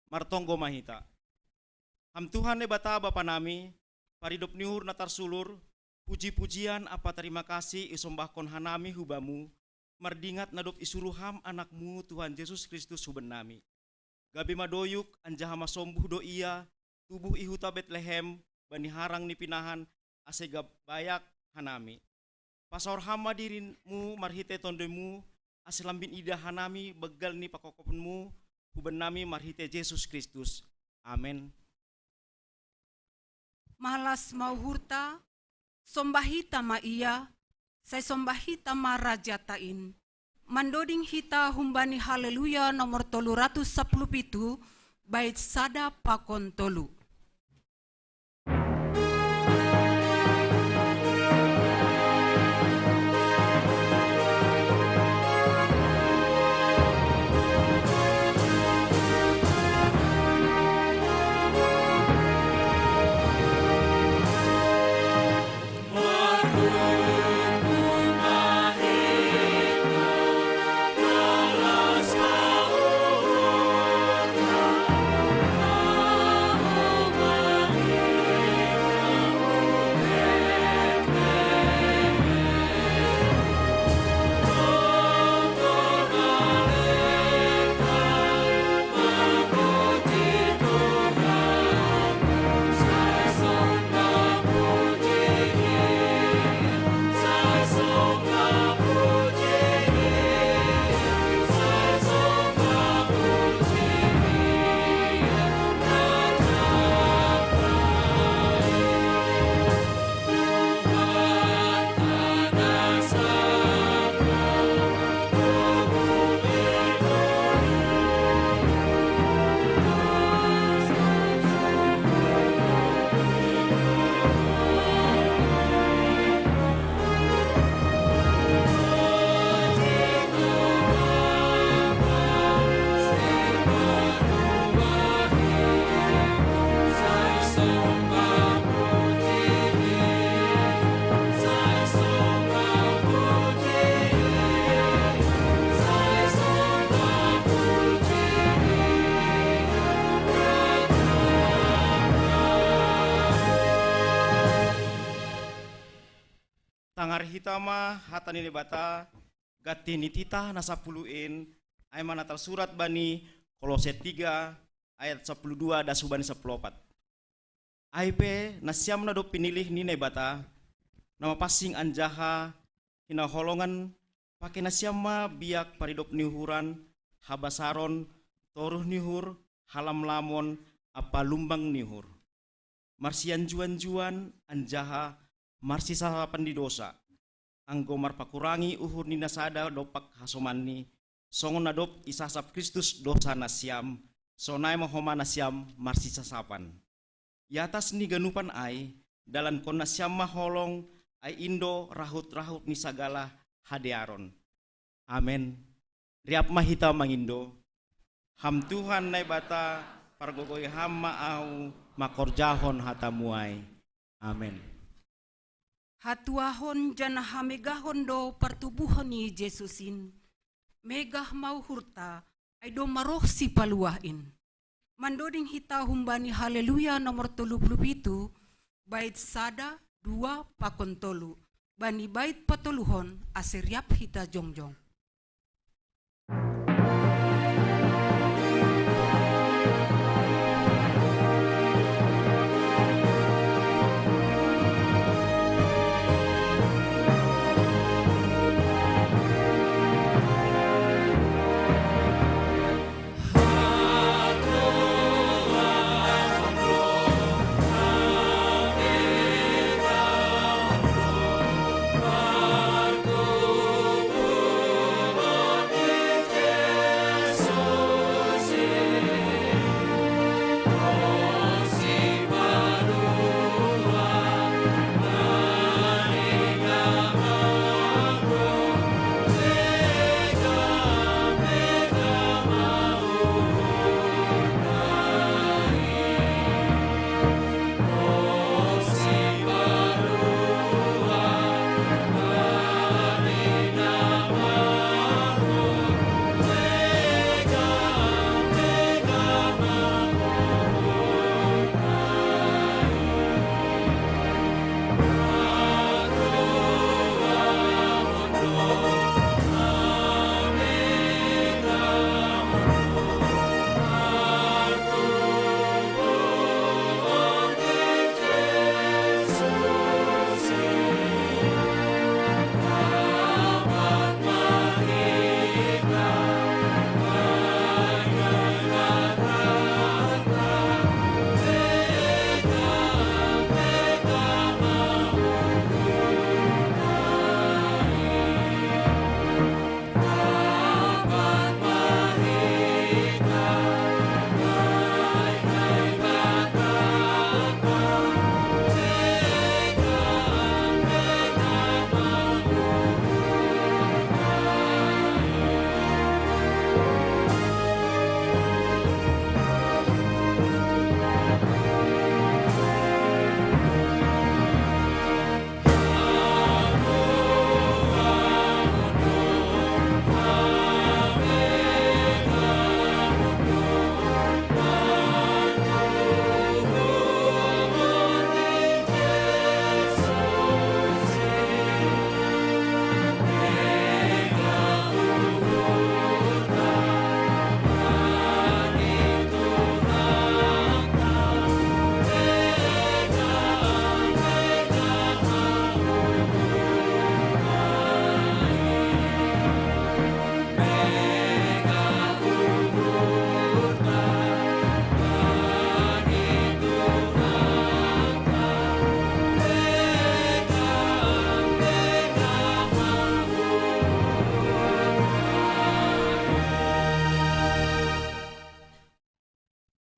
martonggo mahita. Ham Tuhan ne bata bapa nami, paridop niur natar sulur, puji-pujian apa terima kasih isombahkon hanami hubamu, mardingat nadop isuruham anakmu Tuhan Yesus Kristus huben nami. Gabi madoyuk anjaha masombuh do iya, tubuh ihuta Betlehem, bani harang ni pinahan, ase bayak hanami. Pasor hama dirinmu marhite tondemu, ase lambin ida hanami begal ni pakokopenmu, huben nami marhite Yesus Kristus. Amin. Malas mau hurta, sombahita ma iya, saya sombahita ma rajatain. Mandoding hita humbani haleluya nomor 317, bait sada pakon tolu. Tangar hitama hatani ni bata gati nitita nasapuluin ay manatal surat bani Kolose 3 ayat 12 da subani 14. Aipe nasyam na do pinilih ni bata nama pasing anjaha hina holongan pakai nasyam ma biak paridop nihuran habasaron toruh nihur halam lamon apa lumbang nihur. Marsian juan-juan anjaha marsi sahapan di dosa, anggo marpakurangi uhur ni nasada dopak hasomani, songon nadop isasap Kristus dosa nasyam, sonai mahoma nasyam marsi sasapan. Yatas ni ganupan ay, dalan kon nasyam maholong ay indo rahut-rahut ni sagala hadearon. Amen. Riap mahita mangindo, ham Tuhan nai bata pargogoy ham maau makorjahon hatamuai. Amen. Hatuahon jana hamegahon do pertubuhan ni Jesusin. Megah mau hurta ay do maroh si paluahin. Mandoding hita humbani haleluya nomor 37 bait sada 2 pakon tolu. Bani bait patoluhon aseriap hita jongjong.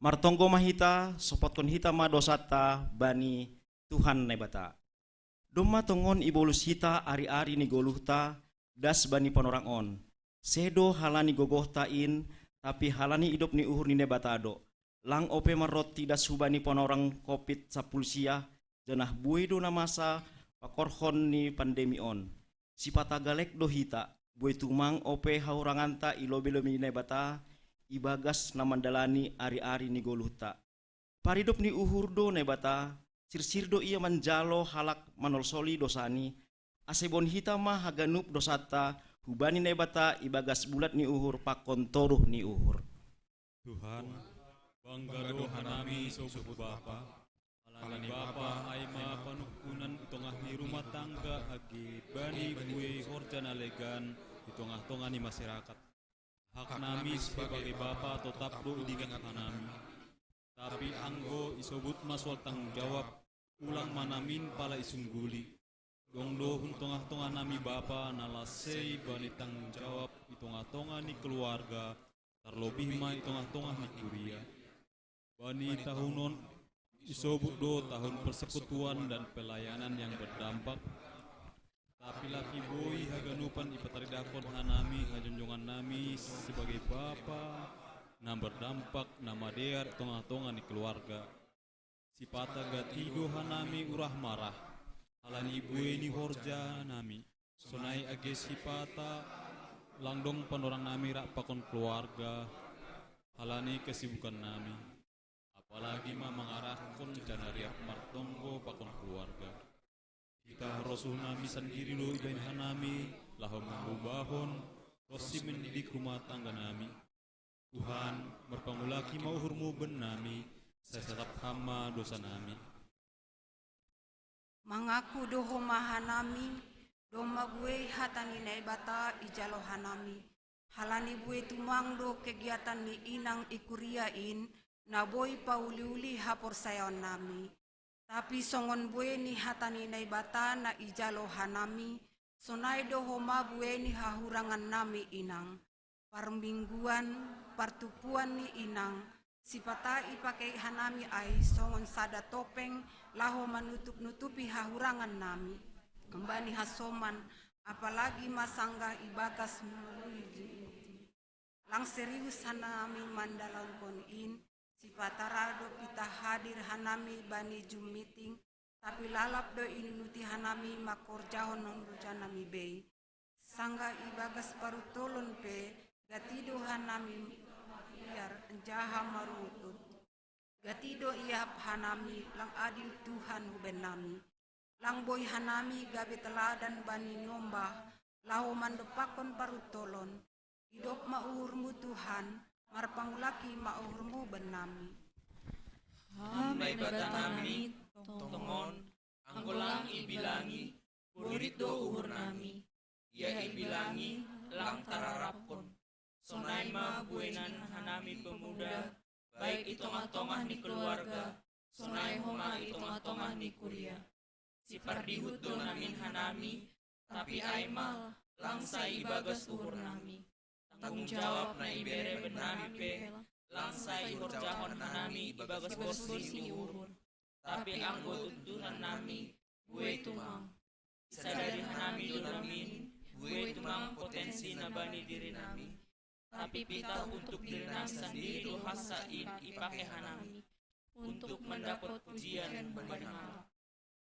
Martonggo mahita sopotkon hita ma dosata bani Tuhan nebata. Doma tongon ibolus hita ari-ari ni goluhta das bani panorang on. Sedo halani gogohtain tapi halani idop ni uhur ni nebatado. Lang ope maroti das hubani panorang COVID sapulsia janah buedo na masa pakorhon ni pandemi on. Sipata galek do hita bue tumang ope hauranganta ilobe-lobe ni nebata ibagas na mandalani ari-ari ni goluhta. Paridop ni uhurdo nebata, sirsirdo ia manjalo halak manolsoli dosani, asebon hita mah haganup dosata, hubani nebata ibagas bulat ni uhur pakon toruh ni uhur. Tuhan, bangga doha nami sobu Bapa, alani Bapa ay mapanukunan itongah ni rumah tangga agi bani bue horjana legan itongah-tongah ni masyarakat. Hak nami sebagai Bapa tetap do diingat nami. Tapi anggo isobut maswal tanggung jawab ulang manamin pala isungguli. Dongdo tongah-tongah nami Bapa nalasei bani tanggung jawab itongah-tongah ni keluarga terlebih ma itongah-tongah ni kuria. Bani tahunon isobut do tahun persekutuan dan pelayanan yang berdampak. Tapi laki boy haganupan ipataridakon hanami hajunjungan nami sebagai Bapa na berdampak nama dear tongah-tongah ni keluarga. Sipata gatido hanami urah marah halani boy ni horja nami sonai age sipata langdong panorang nami rak pakon keluarga halani kesibukan nami apalagi ma mengarahkan janariak martonggo pakon keluarga. Kita rosuh nami sendiri lo ibain hanami lahom mengubahon rosi mendidik rumah tangga nami. Tuhan berpangulaki mau hurmu ben nami saya tetap hama dosa nami. Mangaku doho mahanami, doma gue hatani naibata ijalo hanami. Halani gue tumang do kegiatan ni inang ikuriain, na boy pauli-uli hapor sayon nami. Tapi songon bue ni hatani naibata na ijalo hanami, sonai doho ma bue ni hahurangan nami inang. Parmingguan, partupuan ni inang, sipata ipakai hanami ay songon sada topeng, laho manutup-nutupi hahurangan nami. Kembali hasoman, apalagi masangga ibagas meluji. Lang serius hanami mandalang konin, sipatarado pita hadir hanami bani Zoom meeting, tapi lalap do inunuti hanami makorjahon nonduja nami bay. Sangga ibagas parutolon pe, gatido hanami biar jaha marutut. Gatido iap hanami lang adil Tuhan huben nami. Lang boy hanami gabe teladan bani nyombah, laho mandepakon parutolon. Hidup mauhurmu Tuhan, marpangulaki mauhurmu benami. Hamay bata nami, tongon, anggolang ibilangi, purit do uhur nami. Ia ibilangi, lang tararapkon. Sonay mabuenan hanami pemuda, baik itongah-tongah ni keluarga, sonay homa itongah-tongah ni kuria. Si pardihut do namin hanami, tapi aimal, lang say ibagas uhur nami. Tanggung jawab na ibere benami pe, langsay horjahon hanami ibagas borsi ni uhur. Tapi anggo tuntunan nami, buwe tumang. Isa dari hanami do namin, buwe tumang potensi na bani diri nami. Tapi pita untuk diri nami sendiri do hasain ipake hanami, untuk mendapat pujian benar.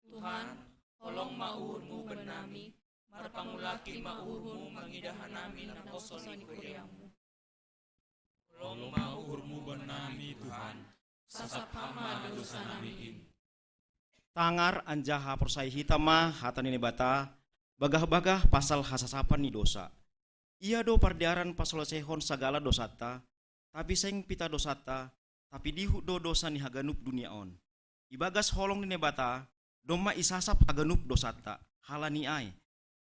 Tuhan, tolong mauhurmu benami, marpangulaki mauhurmu mangidahan nami na koson ni kuriamu. Tolong mauhurmu benami Tuhan, sasap hama dosa nami in. Tangar anjaha persai hitama hatani nebata, bagah-bagah pasal hasasapan ni dosa. Ia do pardiaran pasal sehon sagala dosata, tapi seng pita dosata, tapi dihu do dosa ni haganup dunia on. Ibagas holong ni nebata, doma isasap haganup dosata, halani ai.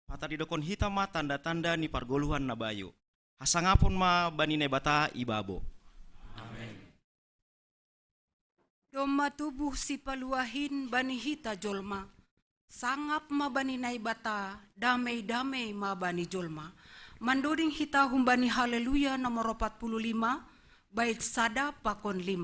Pata didokon hitama tanda-tanda ni pargoluhan na bayo. Hasangapon ma bani nebata ibabo. Amin. Doma tubuh si paluahin bani hita jolma. Sangap ma bani naibata, damai-damai ma bani jolma. Mandoding hita humbani haleluya nomor 45, bait sada pakon 5.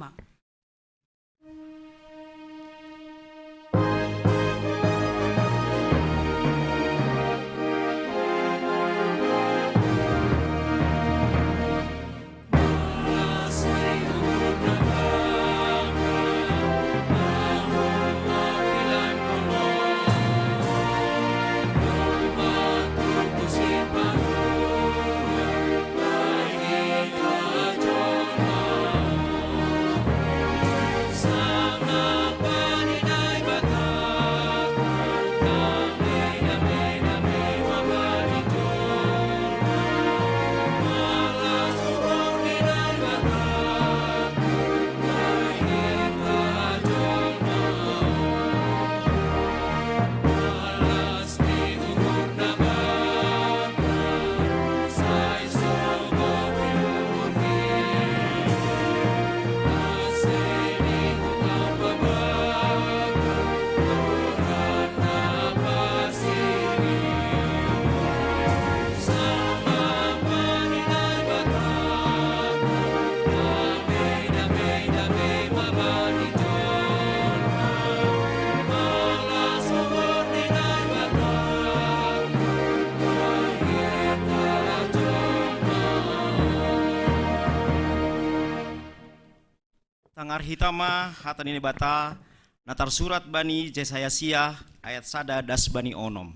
Tangar hitama hatan ini bata natar surat bani Yesaya sia ayat sada das bani onom.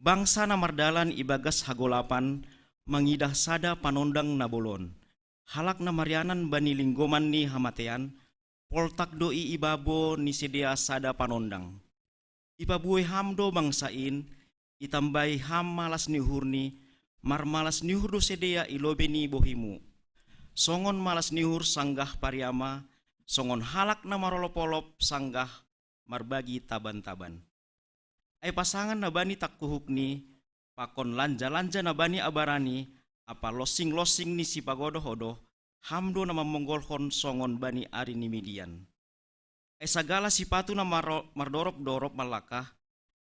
Bangsa na mardalan ibagas hagolapan mangidah sada panondang nabolon. Halak na marianan bani linggoman ni hamatean poltak doi ibabo ni sedia sada panondang. Ipabuhay hamdo bangsain itambay ham malas ni hurni marmalas ni hurdo sedia ilobe ni bohimu. Songon malas nihur sanggah pariama, songon halak na marolopolop sanggah marbagi taban-taban. Ay pasangan na bani takkuhuk ni, pakon lanja-lanja na bani abarani, apa losing-losing ni si pagodo-hodo, hamdo na mamonggolhon songon bani ari ni Midian. Ay sagala sipatu na mardorop-dorop malakah,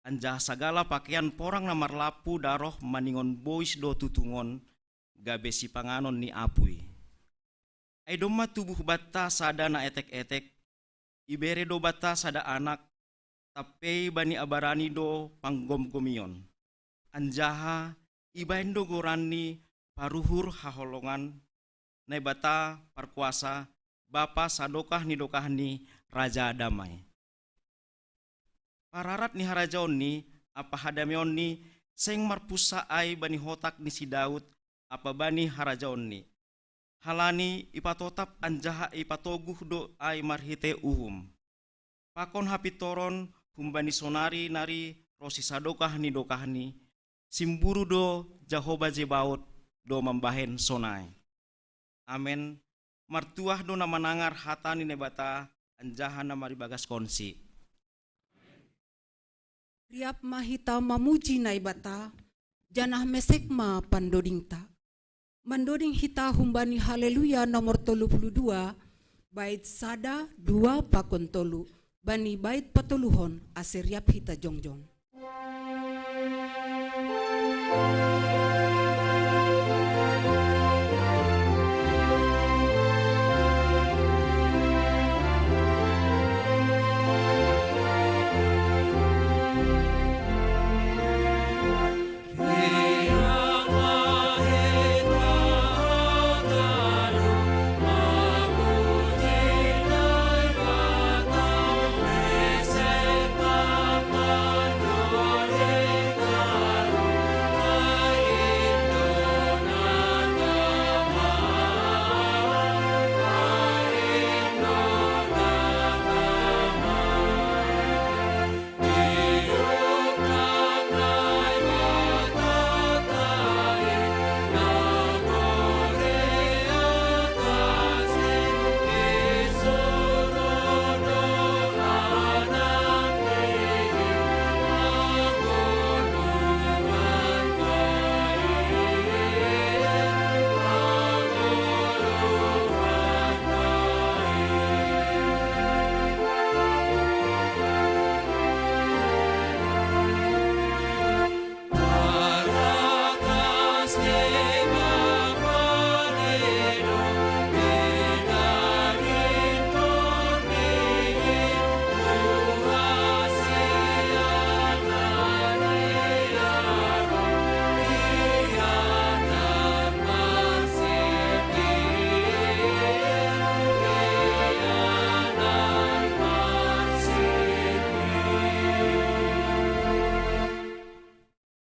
anjah sagala pakaian porang na marlapu daroh maningon bois do tutungon, gabe si panganon ni apuy. Ay doma tubuh bata sada na etek-etek, ibere do bata sada anak, tapay bani abarani do panggom-gomion. Anjaha, ibain do gorani paruhur haholongan, na bata parkuasa, bapa sadokah ni dokah ni raja damai. Pararat ni harajaon ni, apa hadamion ni, seng marpusa ay bani hotak ni si Daud, apa bani harajaon ni. Halani ipatotap anjaha ipatoguh do ay marhite uhum. Pakon hapitoron humbani sonari nari rosi sadokah ni dokahni. Simburu do Jehovah Jebaot do membahen sonai. Amen. Martuah do namanangar hatani nebata anjaha na maribagas konsi. Riap mahita mamuji na ibata, janah mesek ma pandodingta. Mandoding hita humbani haleluya nomor 32, bait sada 2 pakon tolu, bani bait patuluhon aseriap hita jongjong.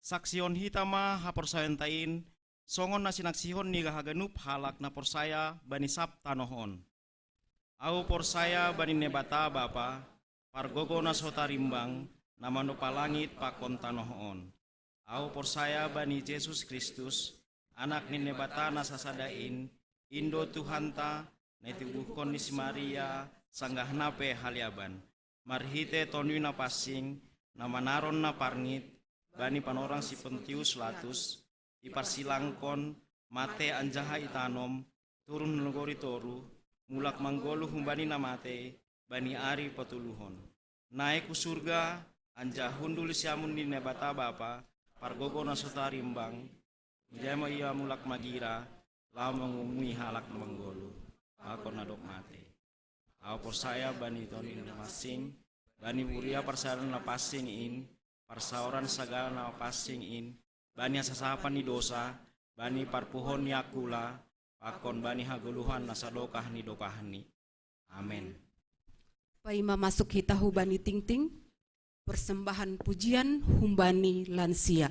Saksion hitama haporsayantain, songon na sinaksihon ni gahaganup halak na porsaya bani sap tanohon. Au porsaya bani nebata bapa, pargogo na sotarimbang, na manupalangit pakon tanohon. Au porsaya bani Jesus Kristus, anak ni nebata na sasadain, Indo Tuhanta, na itibuhkon ni si Maria, sanggah nape haliaban. Marhite tonwi na pasing, na manaron na parngit, bani panorang si Pontius Latus, iparsilangkon, mate anjaha itanom, turun nogori toru, mulak manggolu humbani na mate, bani ari patuluhon. Naik ku surga, anjah hundul siamun ni nebata bapa, pargogo na sotarimbang, jema ia mulak magira, lau mengumui halak na manggolu, ako nadok mate. Aw porsaya bani tonin na masing, bani buria parsaran na pasing in, parsauran sagala na passing in, bani sasapan ni dosa, bani parpuhon ni akula, pakon bani haguluhan nasadokah ni dokahni. Amin. Paima masuk hita hubani ting-ting, persembahan pujian humbani lansia.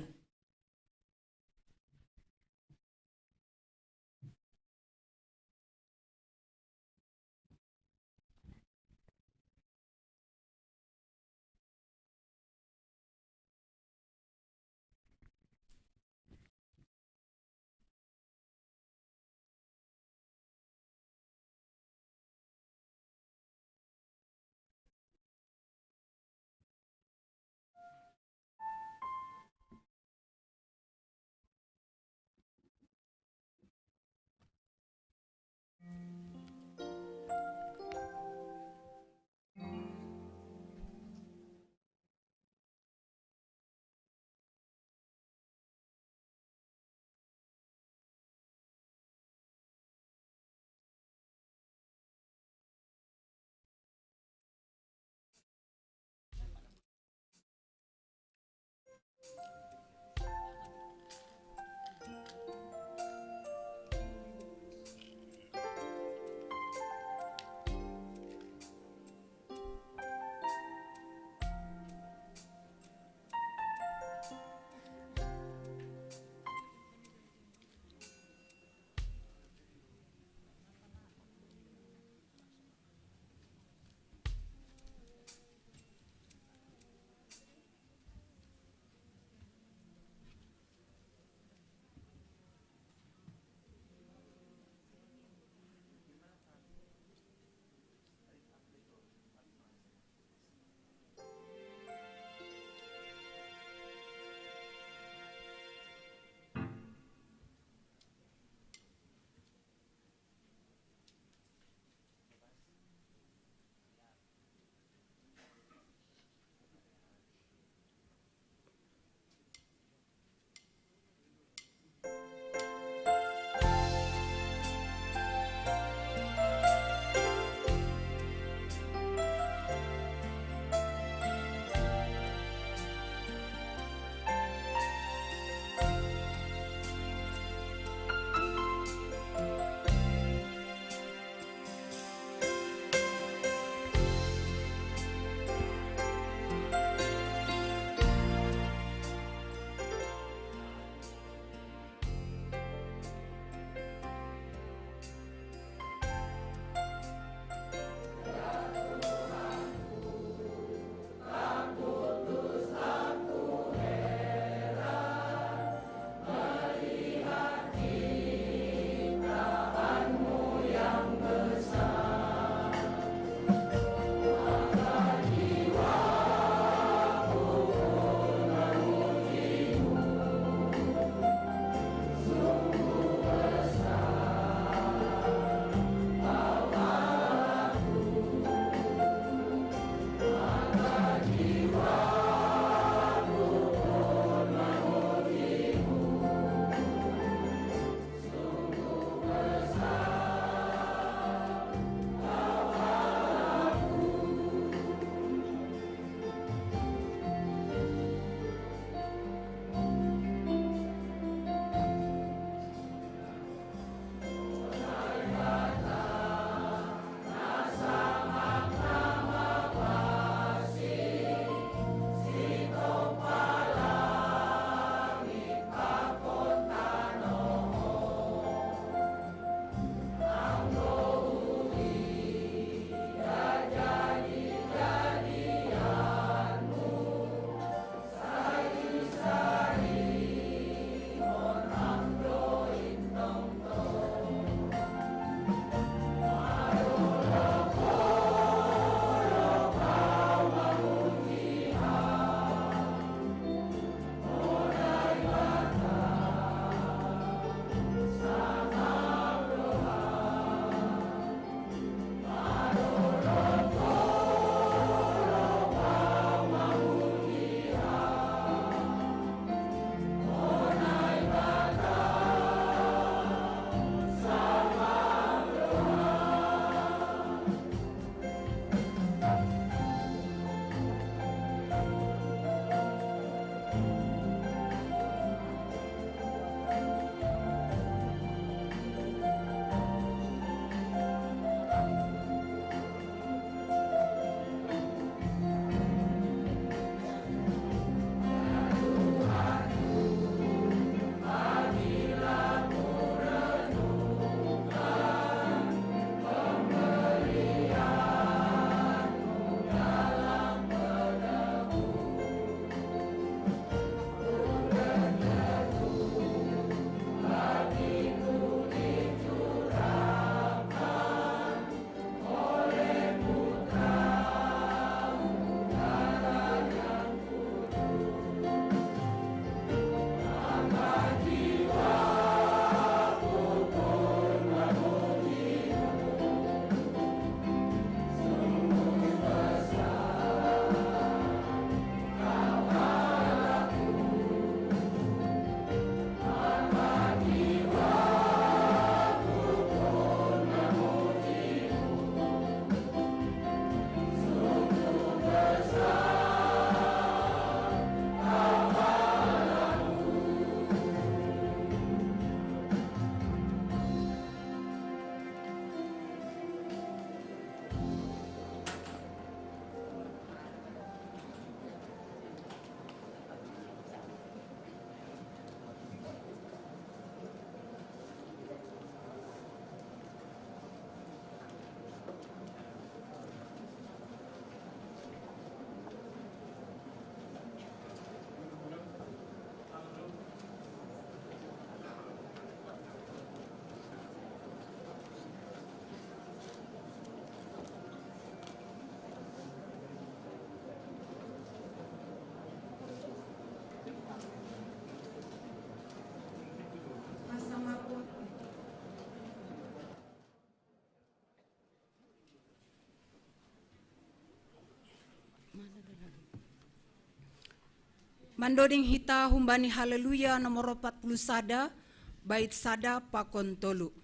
Mandoding hita humbani haleluya nomor 40 sada, bait sada pakon tolu.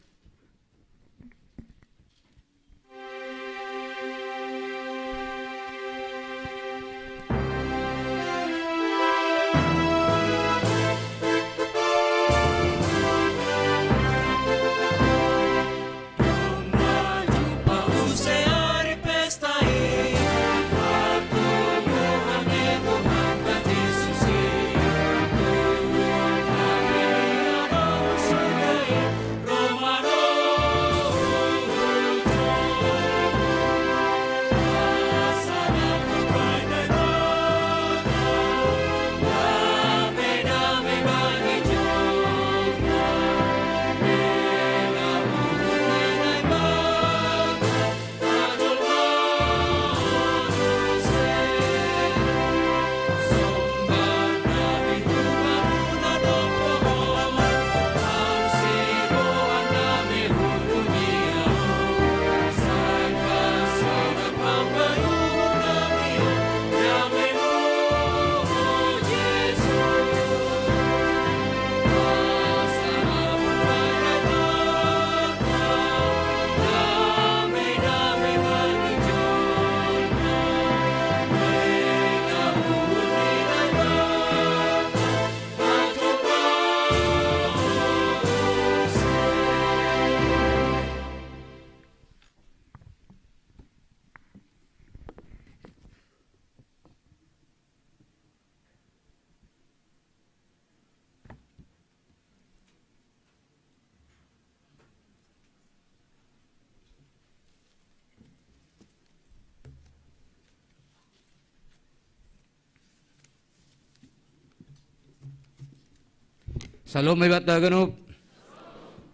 Salam hebat Hagenup.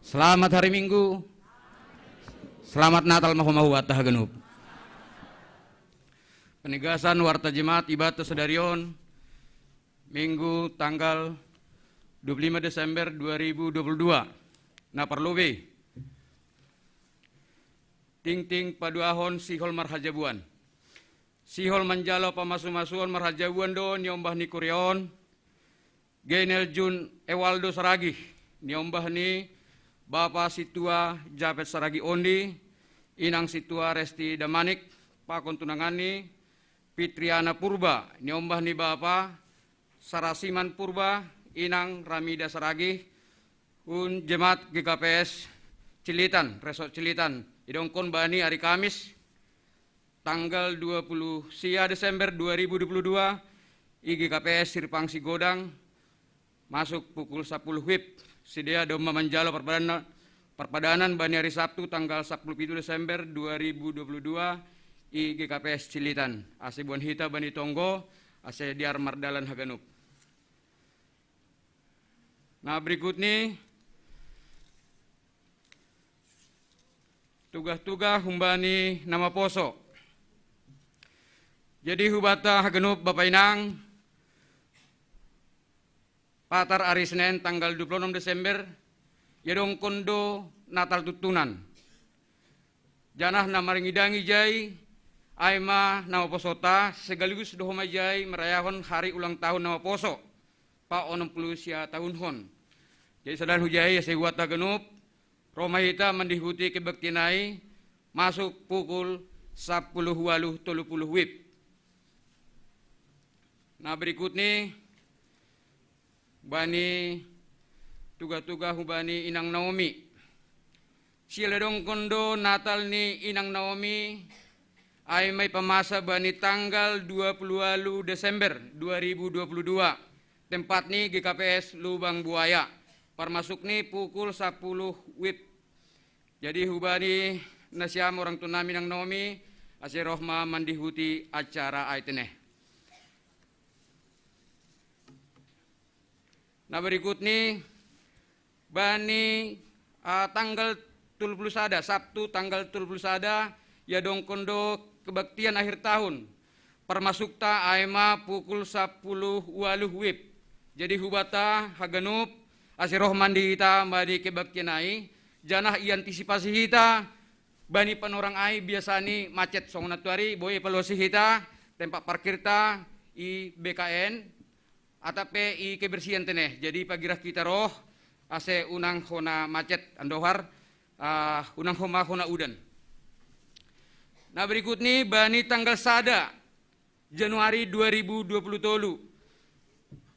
Selamat hari Minggu. Selamat Natal Mahu Hagenup. Penegasan Warta Jemaat Ibadah Sedarion Minggu tanggal 25 Desember 2022. Naparlobe. Ting paduahon sihol marhajabuan. Sihol manjalo pamasu-masuan marhajabuan do nyombah ni Kurion. Gainel Jun Ewaldo Saragi, niombah ni Bapak Situa Japet Saragi Ondi, Inang Situa Resti Damanik, Pakon Tunangani, Fitriana Purba, niombah ni Bapak Sarasiman Purba, Inang Ramida Saragi, Un Jemaat GKPS Cilitan, Resort Cilitan, idongkon bani hari Kamis, tanggal 20 Desember 2022, IGKPS Sirpangsi Godang, masuk pukul 10 WIB, sedia domba manjalo perpadanan bani hari Sabtu tanggal 17 Desember 2022 IGKPS Cilitan. Ase Buan Hita Bani Tonggo, ase Diar Mardalan Hagenup. Nah berikut nih, tugas-tugas humbani nama poso. Jadi hubata Hagenup Bapak Inang, Patar hari Senin tanggal 26 Desember, yadong kondo Natal tutunan. Janah namaringidangi jai, aima nama posota, segaligus dohoma jai merayahon hari ulang tahun nama poso, pa 60 tahun hon. Jadi sadan hujai sewat Hagenup, Roma hita mendihuti kebaktinai, masuk pukul 10.30 WIB. Nah berikut nih, bani tuga-tuga hubani Inang Naomi. Sila dong kondo Natal ni Inang Naomi ay may pamasa bani tanggal 20 Desember 2022. Tempat ni GKPS Lubang Buaya. Permasuk ni pukul 10 WIB. Jadi hubani nasyam orang tunami Inang Naomi ase rohma mandihuti acara aitene. Nah berikut nih, bani tanggal 30 sada, Sabtu tanggal 30 sada, ya dong kondo kebaktian akhir tahun. Permasukta aima pukul 10 WIB. Jadi hubata Hagenup, asiroh mandi kita badi kebaktian ai, janah iantisipasi kita, bani panorang ai biasani macet songonatuari, boy evaluasi kita, tempat parkir ta, i BKN, atape i kebersihan teneh. Jadi pagirah kita roh ase unang hona macet andohar unang hona udan. Nah berikut nih bani tanggal sada Januari 2020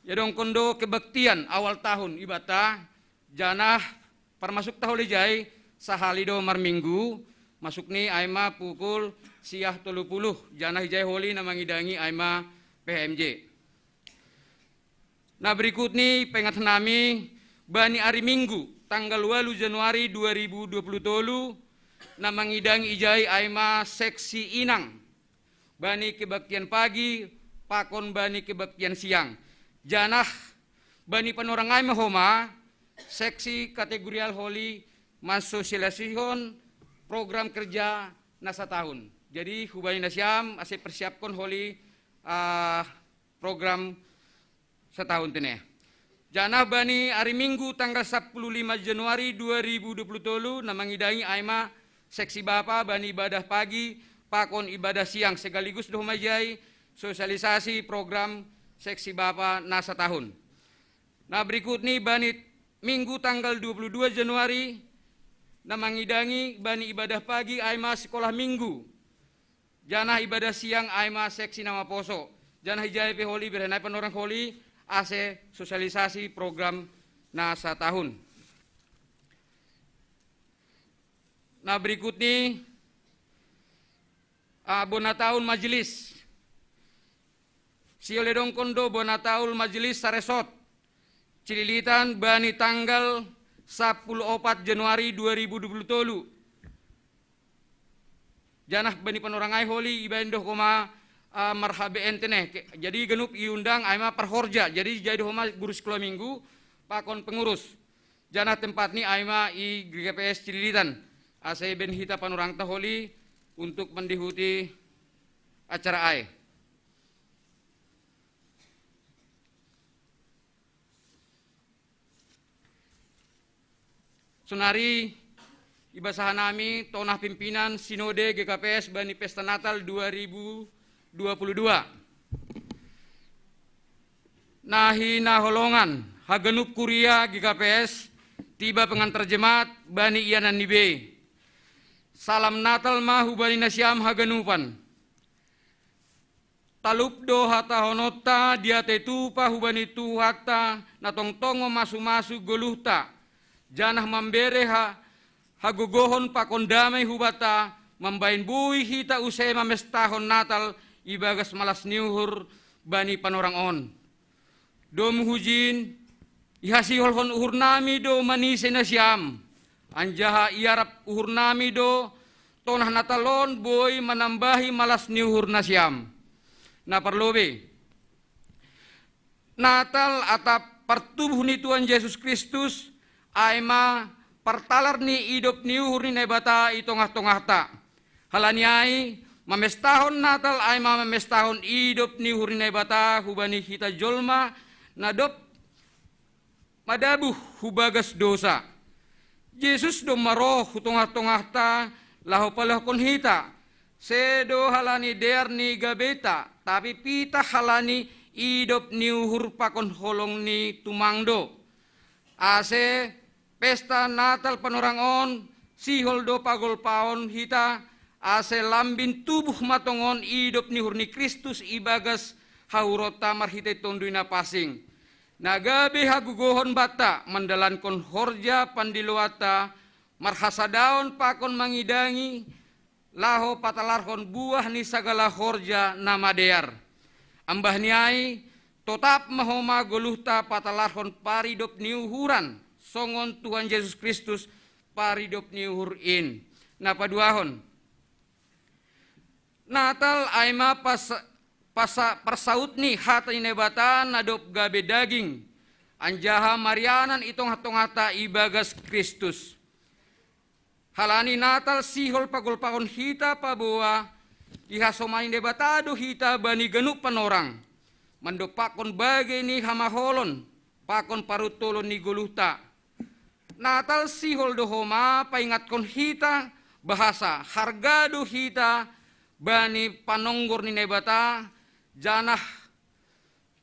Yadong kondo kebaktian awal tahun ibata janah permasuk tahun lejai sahalido marminggu masuk nih aima pukul siah 30 janah hijai holi namangidangi aima PMJ. Nah berikut nih pengat nami bani hari Minggu tanggal 8 Januari 2020 namangidangi ijai aima seksi inang bani kebaktian pagi pakon bani kebaktian siang. Janah bani panorangai mahoma seksi kategorial holi masosialisihon program kerja nasa tahun. Jadi hubani nasyam ase persiapkan holi program setahun teneh. Janah bani hari Minggu tanggal 15 Januari 2020 namangidangi aima seksi bapa bani ibadah pagi pakon ibadah siang sekaligus dohmajai sosialisasi program seksi Bapak nasa tahun. Nah berikut nih bani Minggu tanggal 22 Januari namangidangi bani ibadah pagi aima sekolah minggu. Janah ibadah siang aima seksi nama poso. Janah hijai pe holi berhenai penorang holi ase sosialisasi program nasa tahun. Nah berikut nih bona tahun majelis. Sioledong kondo bona taul majelis saresot Cililitan bani tanggal 14 Januari 2020 janah bani panorangai holi ibaindoh koma marhabe entene jadi genup iundang aima perhorja jadi homa guru sekolah minggu pakon pengurus janah tempat ni aima i GPS Cililitan ase ben hita panorang taholi untuk mendihuti acara ai. Sunari ibasahan nami tonah pimpinan Sinode GKPS Bani Pesta Natal 2022. Nahi naholongan hagenup kuria GKPS tiba pengantar jemaat Bani Ianan Nibe. Salam Natal mahu Bani Nasyam hagenupan. Talupdo hata honota diatetu pahubani tu hata natongtongo masu-masu goluhta. Janah membere hagogohon pakondamai hubata membain bui hita usai mamestahon Natal ibagas malas niuhur bani panorang on. Dom hujin ihasihol hon uhur nami do manise nasyam. Anjaha iarap uhur nami do tonah Natalon boy menambahi malas niuhur nasyam. Na perlobe Natal atap pertubuh ni Tuhan Yesus Kristus aima pertalar ni hidup ni uhur ni nebata itongah-tongah ta. Halaniai mamestahon Natal aima mamestahon hidup ni uhur ni nebata hubani kita jolma nadop madabuh hubagas dosa. Yesus do maroh hutongah-tongah ta lahu palahkon hita. Sedo halani der ni gabeta tapi pita halani hidup ni uhur pakon holong ni tumangdo. Ase pesta Natal panorangon sihol do pagol paon hita ase lambin tubuh matongon hidup ni hurni Kristus ibagas haurota marhite tonduina pasing. Nagabe hagugohon bata mandalankon horja pandiluata marhasadaon pakon mangidangi laho patalarhon buah ni sagala horja nama dear. Ambah niai totap mahoma goluhta patalarhon paridop niuhuran songon Tuhan Yesus Kristus paridop niuhur in. Napa duahon Natal aima persaut ni hata inebatan nadop gabe daging anjaha marianan itong hatongata ibagas Kristus. Halani Natal sihol pagol-pagol hita paboa ihasomani debatado hita bani genuk panorang mandopakon bagai ni hamaholon pakon parutolon ni goluhta. Natal sihol dohoma paingatkon hita bahasa harga do hita bani panonggor ni nebata janah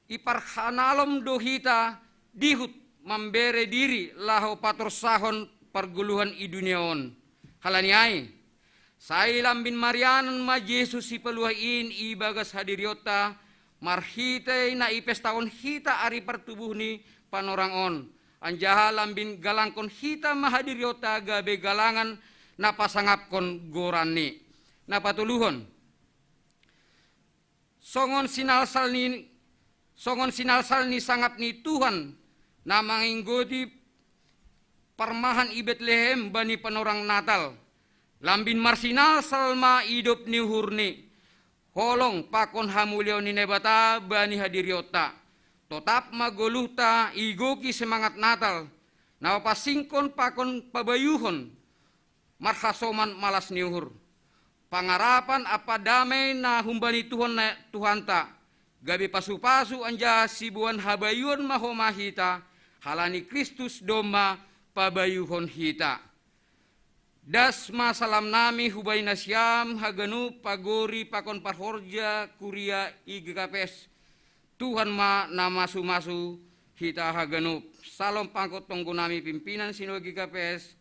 iparhanalom do hita dihut membere diri laho pator sahon perguluhan i duniaon. Halaniai, sai lambin marianan ma Yesus si peluain i bagas hadiriota, marhite na ipestaon hita ari pertubuh ni panorangon. Anjaha lambin galangkon hita mahadiriota gabe galangan na pasangapkon gorani. Na patuluhon, songon sinalsal ni sangap ni Tuhan na manginggoti parmahan i Betlehem bani panorang Natal. Lambin marsinal salma hidup ni hurni. Holong pakon hamulyo ni nebata bani hadiriota. Totap magoluhta igoki semangat Natal. Nawapasingkon pakon pabayuhon. Marhasoman malas niuhur. Pangarapan apa damai na humbani Tuhan ta. Gabi pasu-pasu anja sibuan habayuan mahomahita. Halani Kristus doma pabayuhon hita. Das masalam nami hubay nasyam haganu pagori pakon parhorja kuria IGKPS. Tuhan ma namasu-masu hita haganu. Salam pangkot tonggo nami pimpinan sino IGKPS.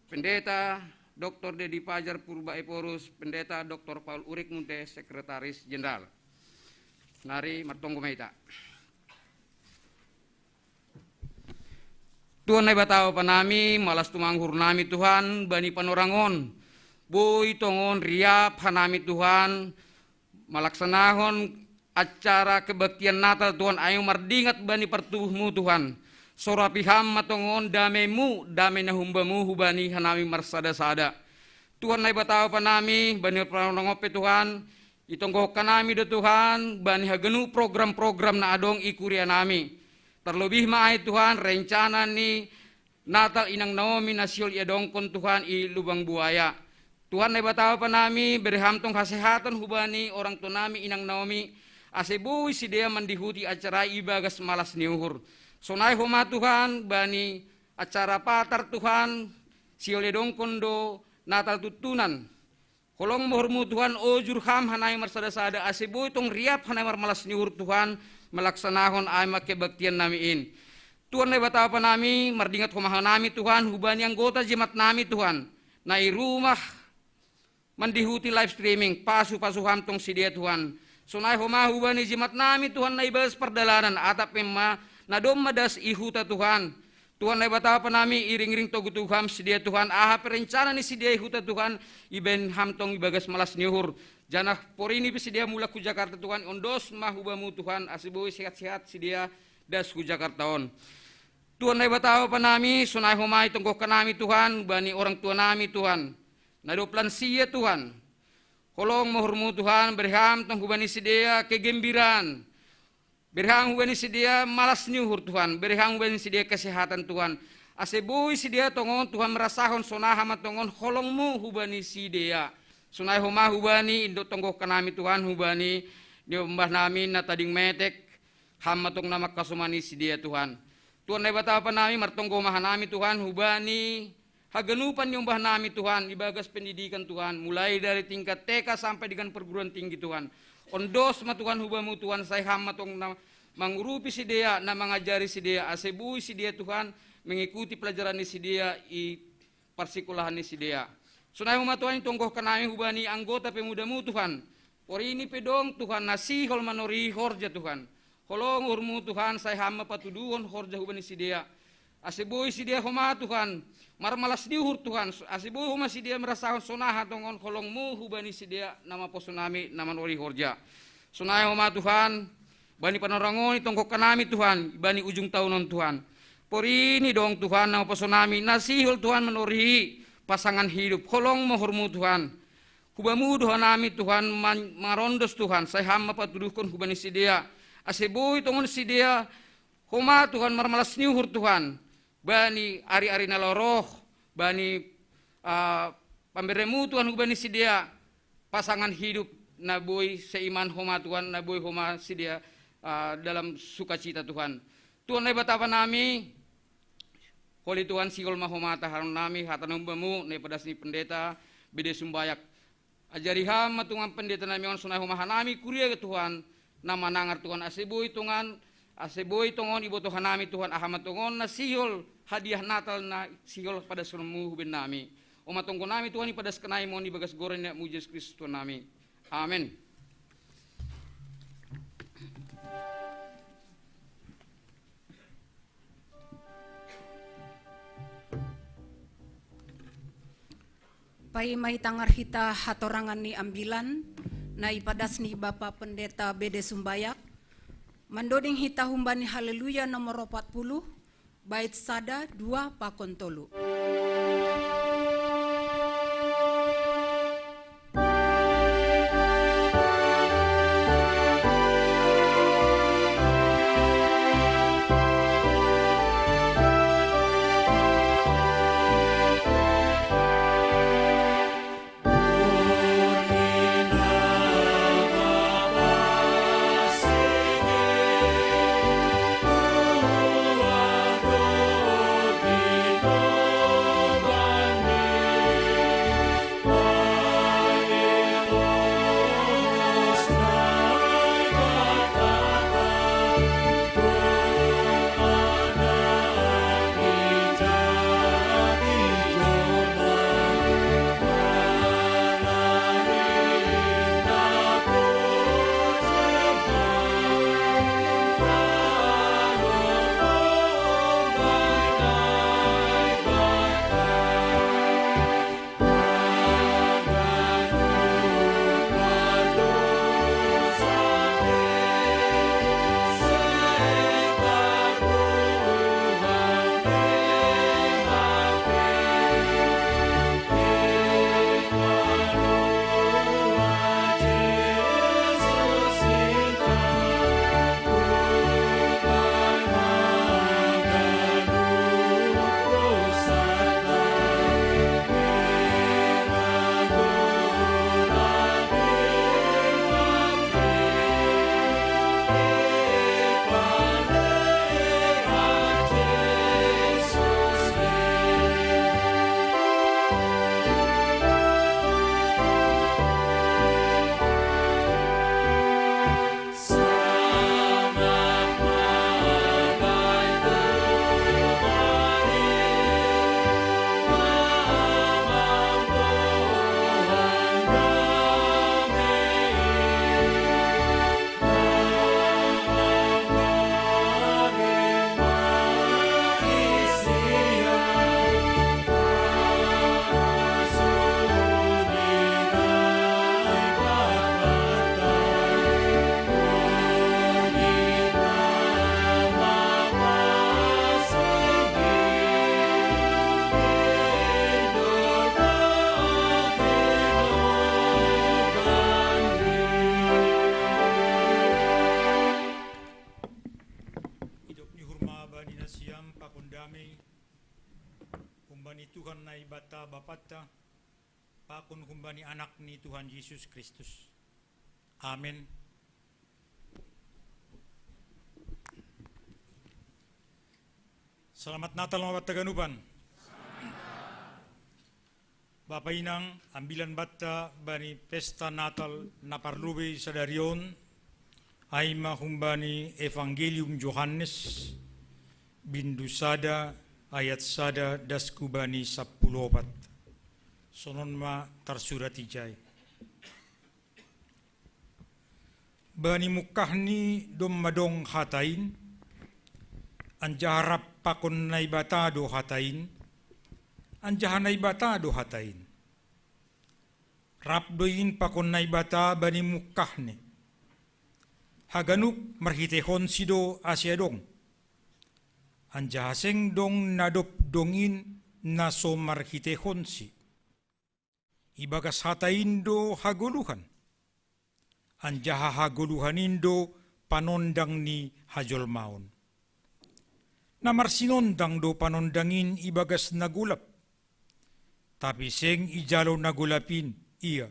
Pendeta Dr. Dedi Pajar Purba Eporus, Pendeta Dr. Paul Urik Munte, Sekretaris Jenderal. Nari martonggo maita. Tuhan na batao pa nami, malas tumanghur nami Tuhan, bani panorangon. Boy tongon riap hanami Tuhan, malaksanahon acara kebaktian Natal Tuhan, ayo mardingat bani pertubuhmu Tuhan. Sorapiham matongon damemu, dame na humbamu hubani hanami marsada-sada. Tuhan na batao pa nami, bani panorangope Tuhan, itonggokan nami do Tuhan, bani haganu program-program na adong ikuria nami. Terlebih maay Tuhan rencana ni Natal inang Naomi nasyol iadongkon Tuhan i lubang buaya. Tuhan na batawa pa nami berhamtong kasehatan hubani orang tu nami inang Naomi asebuy si dia mandihuti acara ibagas malas niuhur. Sonay huma Tuhan bani acara patar Tuhan siol iadongkon do Natal tutunan. Kolong mohormu Tuhan ojurham hanay marsada-sada asebuy tong riap hanay marmalas niuhur Tuhan. Melaksanahon ay makibaktian namiin. Tuhan na batawa pa nami, mardingat humahan nami Tuhan, hubani anggota jimat nami Tuhan, na irumah mandihuti live streaming, pasu-pasuham tong si dia Tuhan. Sunay humahubani jimat nami Tuhan na ibas perdalanan, atap emma na domadas ihuta Tuhan. Tuhan na batawa pa nami, iring-iring togutuham si dia Tuhan, aha perencana ni si dia ihuta Tuhan, iben hamtong ibagas malas niuhur. Janah porini si dia mula ku Jakarta Tuhan, ondos mahubamu Tuhan, asiboy sehat-sehat si dia das ku Jakarta on. Tuhan na batawa pa nami, sunay humay tungkok ka nami Tuhan, bani orang tua nami Tuhan. Nadoplan siya Tuhan. Kolong mohormu Tuhan, berham tong hubani si dia kegembiraan. Berham hubani si dia malas niuhur Tuhan, berham hubani si dia kesehatan Tuhan. Asiboy si dia tongon Tuhan merasahon sonahama tongon kolongmu hubani si dia. Sunay huma hubani indo tonggok kanami Tuhan hubani niumbah namin na tading metek hamatong namak kasumani si dia Tuhan. Tuhan na batawa pa nami martonggo mahanami Tuhan hubani haganupan niumbah nami Tuhan ibagas pendidikan Tuhan mulai dari tingkat TK sampai dengan perguruan tinggi Tuhan. Ondos ma Tuhan hubamu Tuhan say hamatong na mangurupi si dia na mangajari si dia asebuy si dia Tuhan mengikuti pelajaran ni si dia i parsikulahan ni si dia. Sunay mo Tuhan itonggoh ka namin hubani anggota pemudamu Tuhan. Pori ini pedong Tuhan nasihol manori horja Tuhan. Kolong urmu Tuhan say hama patuduhon horja hubani si dia. Asiboy si dia huma Tuhan. Marmalas diuhur Tuhan. Asiboy huma si dia merasahon sonaha tongon kolongmu hubani si dia nama posunami nama nori horja. Sunay huma Tuhan. Bani panorangon itonggoh ka namin Tuhan. Bani ujung tahunon Tuhan. Pori ini dong Tuhan nama posunami nasihol Tuhan manori pasangan hidup, kolong mohormu Tuhan. Hubamu doa nami Tuhan, marondos Tuhan, saya hamba patuduhkan hubani si dia. Aseboy tongon si dia, homa Tuhan marmalas niuhur Tuhan. Bani ari-ari naloroh, bani pamberemu Tuhan hubani si dia. Pasangan hidup naboy seiman homa Tuhan, naboy homa si dia dalam sukacita Tuhan. Tuhan na batawa nami, Holi Tuhan sigol mahomata haron nami hatanong bamu ne padas ni pendeta bede sumbayak ajari ham matungan pendeta nami on sunai homahan nami kuria ke Tuhan na manangar Tuhan asiboy tungon ibo Tuhan nami Tuhan ahamat tungon na sihol hadiah Natal na sihol pada sulamu hubin nami. Umatungko nami Tuhan ipadas kanay mo ni bagas goren na mu Yesus Kristus nami. Amen. Pai may tangar hita hatorangan ni ambilan na ipadas ni Bapak Pendeta Bede Sumbayak. Mandoding hita humbani haleluya nomor 40 bait sada 2 pakon tolu. Tuhan na ibata bapata, pakun humbani anak ni Tuhan Yesus Kristus. Amin. Selamat Natal mga Taganuban. Bapak Inang, ambilan bata bani pesta Natal na parlubay sa darion ay mahumbani Evangelium Johannes bindusada ayat sada daskubani 10. Sonon ma tersurat ijay. Bani mukahni dom madong hatain, anjaharap pakon nay batado hatain, anjahanay batado hatain. Rapdoin pakon nay bata bani mukahni. Haganuk marhitehon sido asyadong. Anjahaseng dong nadop dongin na somarhitehon si. Ibagas hatain do haguluhan. Anjaha haguluhanindo panondang ni hajolmaon. Namarsinondang do panondangin ibagas nagulap. Tapi seng ijalo nagulapin iya.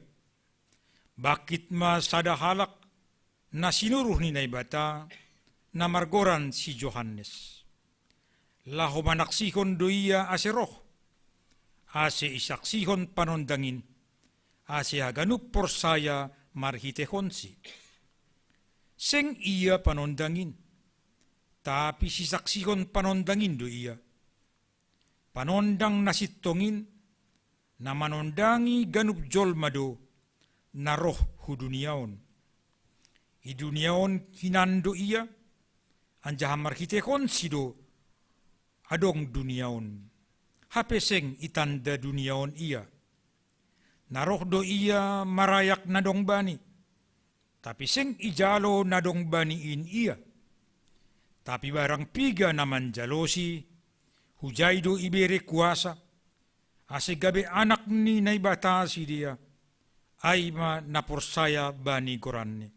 Bakit masadahalak na sinuruh ni naibata na margoran si Johannes. Laho manaksihon do iya ase roh. Ase isaksihon panondangin. Ase haganup porsaya marhitehon si. seng iya panondangin. Tapi sisaksihon panondangin do iya. Panondang nasitongin, na manondangi ganup jolmado, na roh huduniaon. Iduniaon hinando iya, anjahamar hitekon sido, adong duniaon. Hapeseng itanda duniaon iya. Naroh do iya marayak nadong bani. Tapi seng ijalo nadong baniin iya. Tapi barang piga naman jalosi, hujay do ibere kuasa, ase gabe anak ni naibatasi dia, ayma naporsaya bani goranne.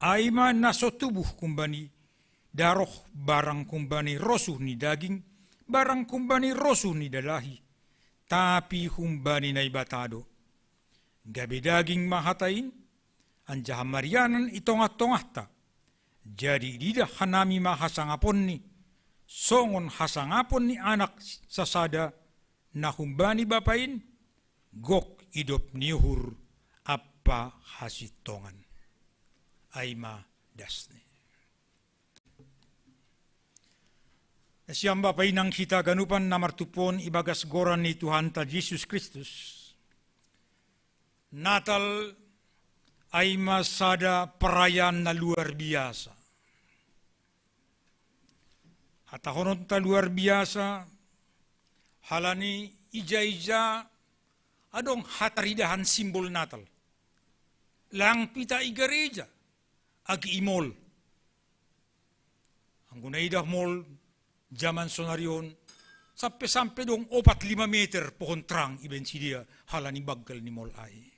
Ayma nasotubuh kumbani, daroh barang kumbani rosuh ni daging, barang kumbani rosuh ni dalahi, tapi humbani naibatado. Gabe daging mahatain, anjaha marianan itongat-tongat ta. Jadi didah hanami mahasangapon ni, songon hasangapon ni anak sasada, na humbani bapain, gok idop nihur apa hasitongan. Aima dasne. Siyang bapain ang kita ganupan na martupon ibagas goran ni Tuhan ta Jesus Kristus. Natal ay masada perayaan na luar biasa. Hatahonon ta luar biasa, halani ija-ija adong hataridahan simbol Natal. Lang pita igareja, agi imol. Ang gunaidah mol, zaman sonarion, sampai dong 4-5 meter pohon terang iben si dia, halani baggal ni mol ay.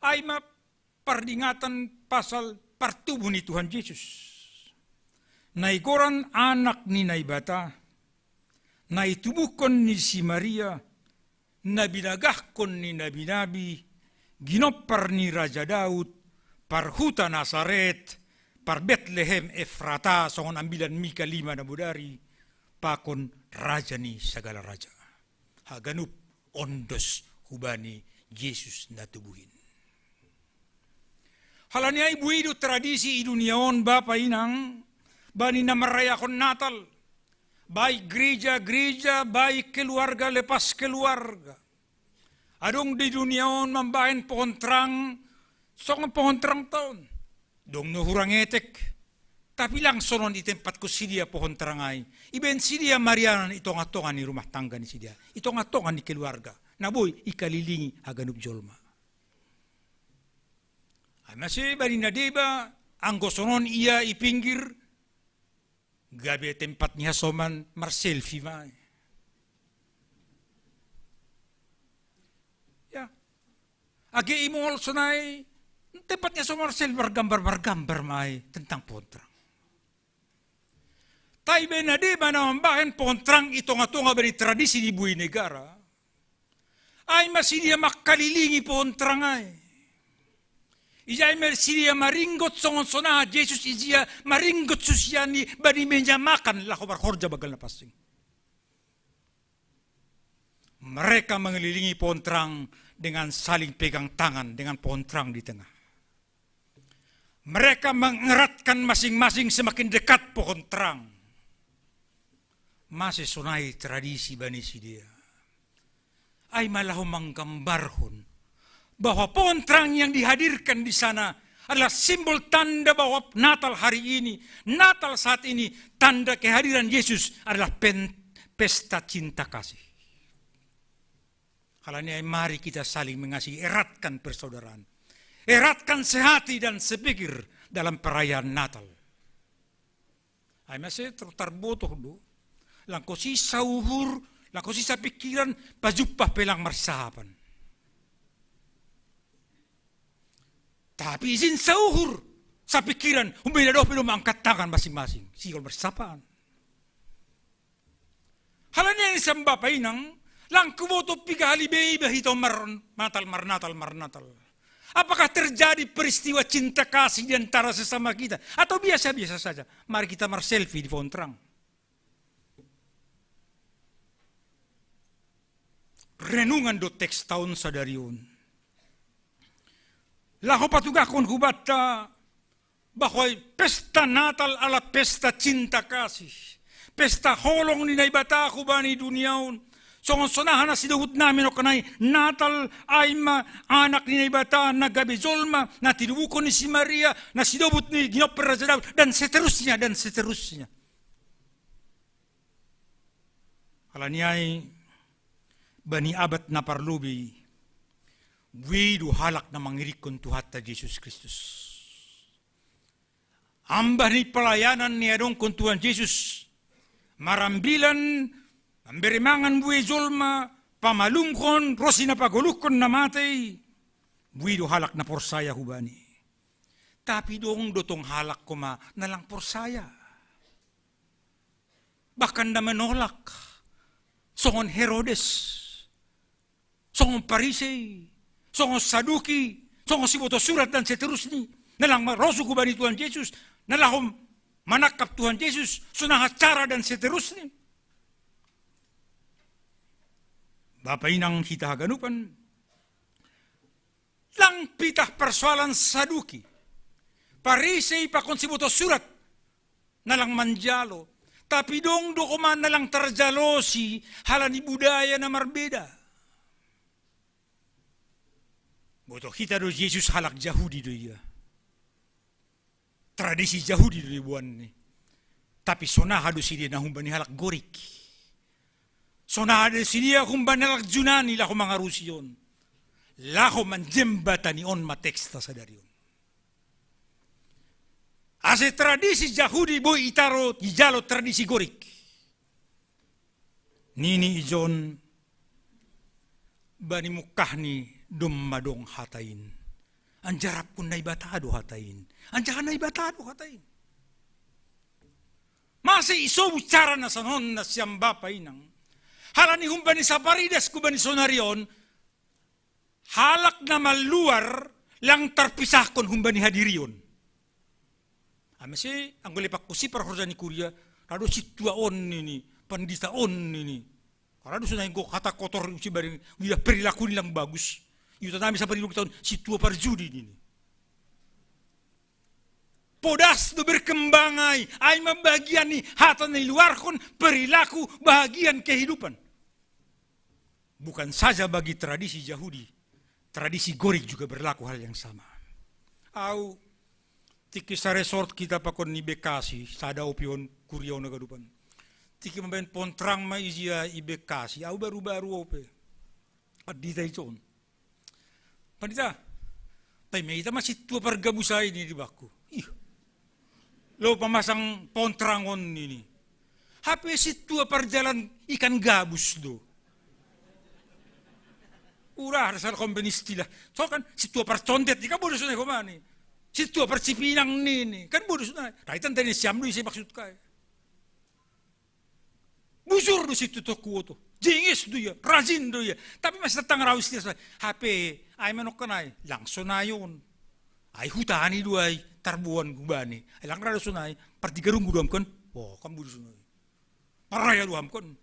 Ay mapardingatan pasal partubuh ni Tuhan Yesus. Naigoran anak ni naibata, naitubuhkon ni si Maria, nabinagahkon ni nabi-nabi, ginopar ni Raja Daud, parhuta Nazaret, par Bethlehem Efrata, songon ambilan Mika 5 na budari, pakon raja ni segala raja. Haganup ondos hubani Yesus natubuhin. Halani ay buido tradisi iduniaon bapa inang, bani na marayakon Natal, baik gereja-gereja, baik keluarga lepas keluarga. Adong di duniaon mambahin pohon terang, song pohon terang taon. Dong nuhurang etek, tapi langsonon di tempat ko sidia pohon terang ay. Iben sidia marianan itong-atongan ni rumah tangga ni sidia. Itong-atongan ni keluarga. Naboy, ikalilingi haganup jolma. Ay masih bari na diba, ang gosonon iya ipinggir, gabi tempat niya soman marselfie ma. Ya. Agi imol sunay, tempat niya soman marselfie margambar ma tentang pontrang. Taibe na diba na mambahin pontrang itong-atonga bari tradisi di buhay negara, ay masih dia makalilingi pontrang ay. Ijay mersidia maringgot songon sona Jesus ijia maringgot susiani bani menjamakan lah kobar horja bagal na pasing. Mereka mengelilingi pohon terang dengan saling pegang tangan dengan pohon terang di tengah. Mereka mengeratkan masing-masing semakin dekat pohon terang. Masih sunai tradisi bani sidia. Ay malahu menggambarhun bahwa pohon terang yang dihadirkan di sana adalah simbol tanda bahwa Natal hari ini, Natal saat ini, tanda kehadiran Yesus adalah pesta cinta kasih. Halanya mari kita saling mengasihi, eratkan persaudaraan, eratkan sehati dan sepikir dalam perayaan Natal. Ay masih terbotoh do, langko sisa uhur, langko sisa pikiran, pajupah pelang marsahapan. Tapi izin sauhur sa pikiran, umbila doh belum angkat tangan masing-masing. Sigol bersapaan. Halanya yang samba painang, lang kumoto piga halibei bahito marnatal. Apakah terjadi peristiwa cinta kasih di antara sesama kita? Atau biasa-biasa saja? Mari kita selfie di pohon terang. Renungan do teks tahun sadariun. Laho patugakon hubata, bakoy pesta Natal ala pesta cinta kasih. Pesta holong ni naibata ko ba ni dunyaon. So ang sonahan na sinuhut namin o kanay, Natal ay anak ni naibata na gabizolma, na tinubukon ni si Maria, na sinubut ni Ginopera Zadaw, dan seterusnya. Alanyay, bani abat na parlubi, widu halak na mangirikon tuhat ta Jesus Kristus. Amba ni pelayanan ni adong kuntuan Jesus, marambilan, amberimangan buwe zulma, pamalungkon, rosi na pagulukon na matay, widu halak na porsaya hubani. Tapi dotong halak ko nalang porsaya. Bahkan na menolak, songon Herodes, songon Parisei, songon Saduki, songon siboto surat dan seterusnya, nalang marosu hubani Tuhan Yesus, nalang manakap Tuhan Yesus, sunah cara dan seterusnya. Bapak inang kita haganupan, lang pitah persoalan Saduki, Parisei pakon siboto surat, nalang manjalo, tapi dong dokuman nalang terjalosi, halani budaya na marbeda. Boto kita do Yesus halak Yahudi do iya. Tradisi Yahudi do buan ni. Tapi sonaha do si dia na humbani halak gorik. Sonaha do si dia humbani halak Junani lako mga Rusiyon. Lako manjembatani on mateksta sa darion. Ase tradisi Yahudi boy itaro ijalo tradisi gorik. Nini ijon bani mukahni dumadong hatain. Anjarap kun na ibatado hatain. Anjahan na ibatado hatain. Masay iso cara na sanon na siyang bapay nang. Halani humbani sa paridas ko bani sonarion. Halak na maluar lang tarpisakon humbani hadirion. Amase ang gulipak ko si parhorza ni Kuria. Rado situaon nini. Panditaon nini. Karado sunayin ko kata kotor si baring. Wila perilaku nilang bagus. Yuta namin sa parilog taon, situa parjudi nini. Podas do berkembangay, ay mabagian ni hatan na luar kon perilaku bahagian kehidupan. Bukan saja bagi tradisi Yahudi, tradisi gorik juga berlaku hal yang sama. Au, tiki sa resort kita pakon ni Bekasi, sada opion Kuriaw na gadupan. Tiki mabayan pontrang maizia i Bekasi, au baru-baru ope. At di tayo itoon. Panita, tayo may ita masih tua pargabusay ni di baku. Lo pamasang pontrangon nini. Hape si tua parjalan ikan gabus do. Urah dasar kompenistila. So kan si tua parcondet di kan bodoh sunay kumani. Si tua parcipinang nini kan bodoh sunay. Raitan tadi siam do isi maksud kay. Busur do si tuto kuoto. Jingis do ya, rajin do ya. Tapi masih datang rawis dia. Hape ay manok kanay langsung na yun. Ay hutani do ay tarbuan gubani. Ay lang rado sunay partigarung gudam kon. Oh, kan budu sunay. Paraya duham kon.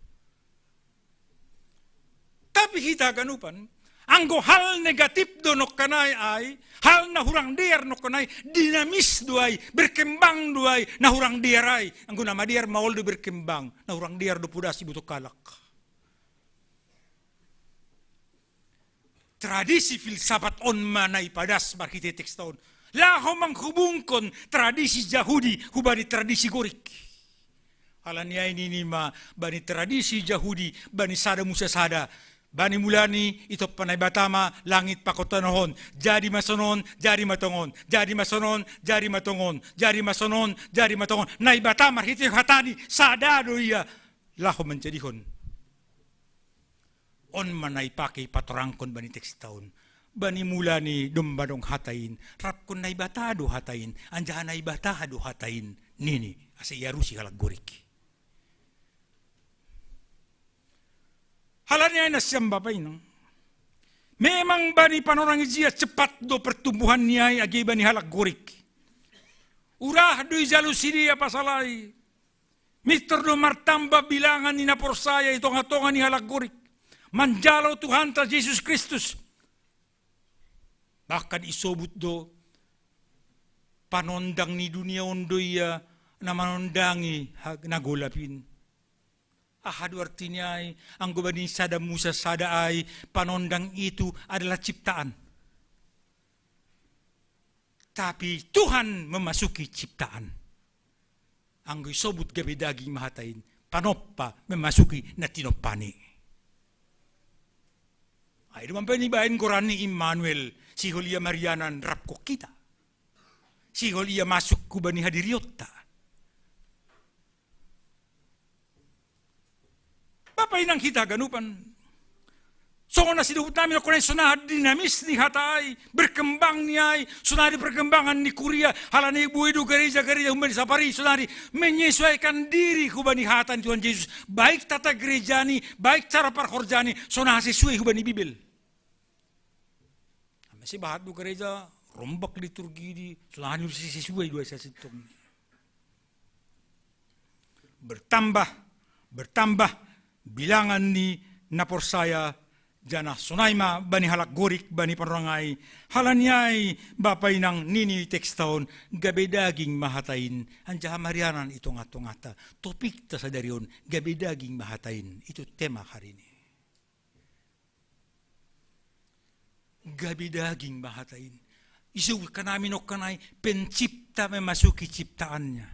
Tapi kita ganupan, anggo hal negatif do nok kanay ay hal na hurang diar nok kanay dinamis do ay berkembang do ay na hurang diar ay. Anggo nama diar maol do berkembang na hurang diar do pudasi buto kalak. Tradisi filsafat on manay padas markite tekston. Laho manghubungkon tradisi Yahudi hubani tradisi gorik. Halan niya ini ma bani tradisi Yahudi bani sada musa sada. Bani mulani ito panay batama langit pakotanahon. Jadi masonon, jadi matongon. Jadi masonon, jadi matongon. Jadi masonon, jadi matongon. Nay batama markite hatani sada do iya. Laho menjadihon. On manay pakai patorangkon bani teks taon. Bani mula ni dumbadong hatain. Rap kon nay batado hatain. Anjahan nay batado hatain. Nini. Asa yarusi halak gorik. Halannya na siyang babay nang. Memang bani panorang izia cepat do pertumbuhan niya agi bani halak gorik. Urah do izalusiri apa salay. Mister do martamba bilangan ni naporsaya itonga-tonga ni halak gorik. Manjalo Tuhan ta Jesus Kristus. Bahkan isobut do panondang ni dunia ondoya na manondangi nagolapin. Ahadu artinya ay ang gubani sada Musa sada ay panondang itu adalah ciptaan. Tapi Tuhan memasuki ciptaan. Ang isobut gabi daging mahatain, panoppa memasuki na tinopani. Ay naman panibayan Quran ni Immanuel, sihol iya Marianan rap ko kita. Sihol iya masuk kubani hadiriyota. Papay nang kita ganupan. So na sinubot namin ako na sunahad dinamis ni hatay, berkembang niya ay, sunahad perkembangan ni Korea, halani buhay do gereja humani sa Paris, sunahad menyesuaikan diri hubani hatan Tuhan Yesus, baik tata gereja ni, baik cara parkorja ni, sunahad sesuai hubani Bibel. Masih bahat do gereja, rombak liturgi di, sunahad sesuai dua sa sitong. Bertambah, bilangan ni naporsaya, jana sunayma bani halak gorik bani panrangay halanyay bapay ng nini tekstaon gabi daging mahatain anja marianan itong atong-ata topik ta sa darion gabi daging mahatain itu tema hari ini gabi daging mahatain isu kanamin o kanay pencipta memasuki ciptaannya.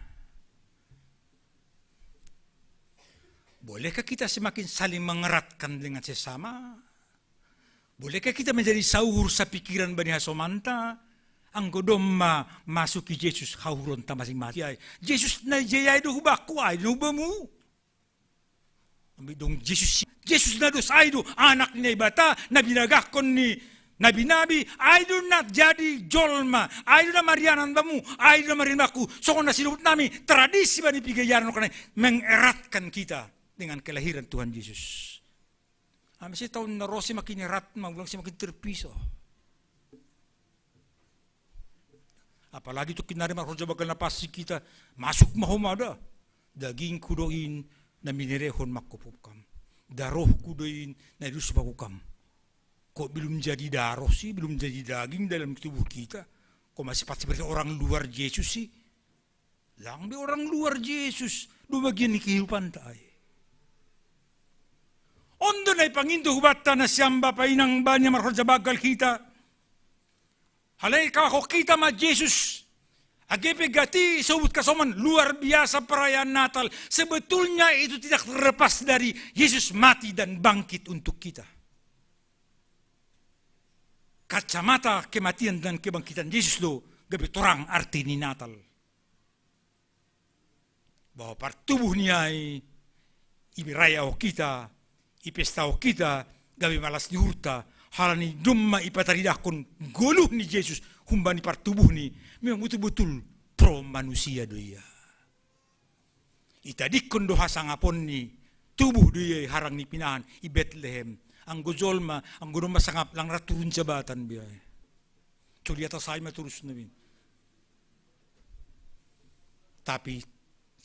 Bolehkah kita semakin saling mengeratkan dengan sesama? Bolehkah kita menjadi sauhur sa pikiran bani hasomanta? Ang godoma masuki Yesus hauron ta masing-masing. Yesus na jayay do hubako ay do bamu. Amidong Jesus na dos ay do anak ni bata na binagakon ni nabi-nabi ay do na jadi jolma ay do na Marianan bamu ay do na Marianaku. So kung nasinubot namin tradisi ba ni pigayaran ko na mengeratkan kita dengan kelahiran Tuhan Yesus. Masih tahun na rosi makin erat, magulang siya makin terpiso. Apalagi itu kinari marhoja bagal na pasi kita, masuk mahomada. Daging kudoin na minirehon makupukam. Daroh kudoin na idus pakukam. Kok belum jadi daroh sih, belum jadi daging dalam tubuh kita. Kok masih seperti orang luar Yesus sih? Lang di orang luar Yesus, dua bagian ni kehidupan tayo. Ondo na ipanginto hubata na siyang bapainang banya marhoja bagal kita. Halay kako kita ma Jesus. Agepe gati sobut kasoman luar biasa perayaan Natal. Sebetulnya itu tidak terlepas dari Yesus mati dan bangkit untuk kita. Kacamata kematian dan kebangkitan Yesus lo gabe torang arti ni Natal. Bahwa partubuh niya ay ibiraya o kita, ipestao kita, gabi malas ni hurta, halani dumma ipataridakon goluh ni Yesus, humba ni partubuh ni, memang betul-betul pro manusia doya. Itadikon doha sangapon ni, tubuh doya harang ni pinahan, i Bethlehem, ang gojolma, ang gunoma sangap, lang raturun jabatan biya. Culi atas saya maturus namin. Tapi,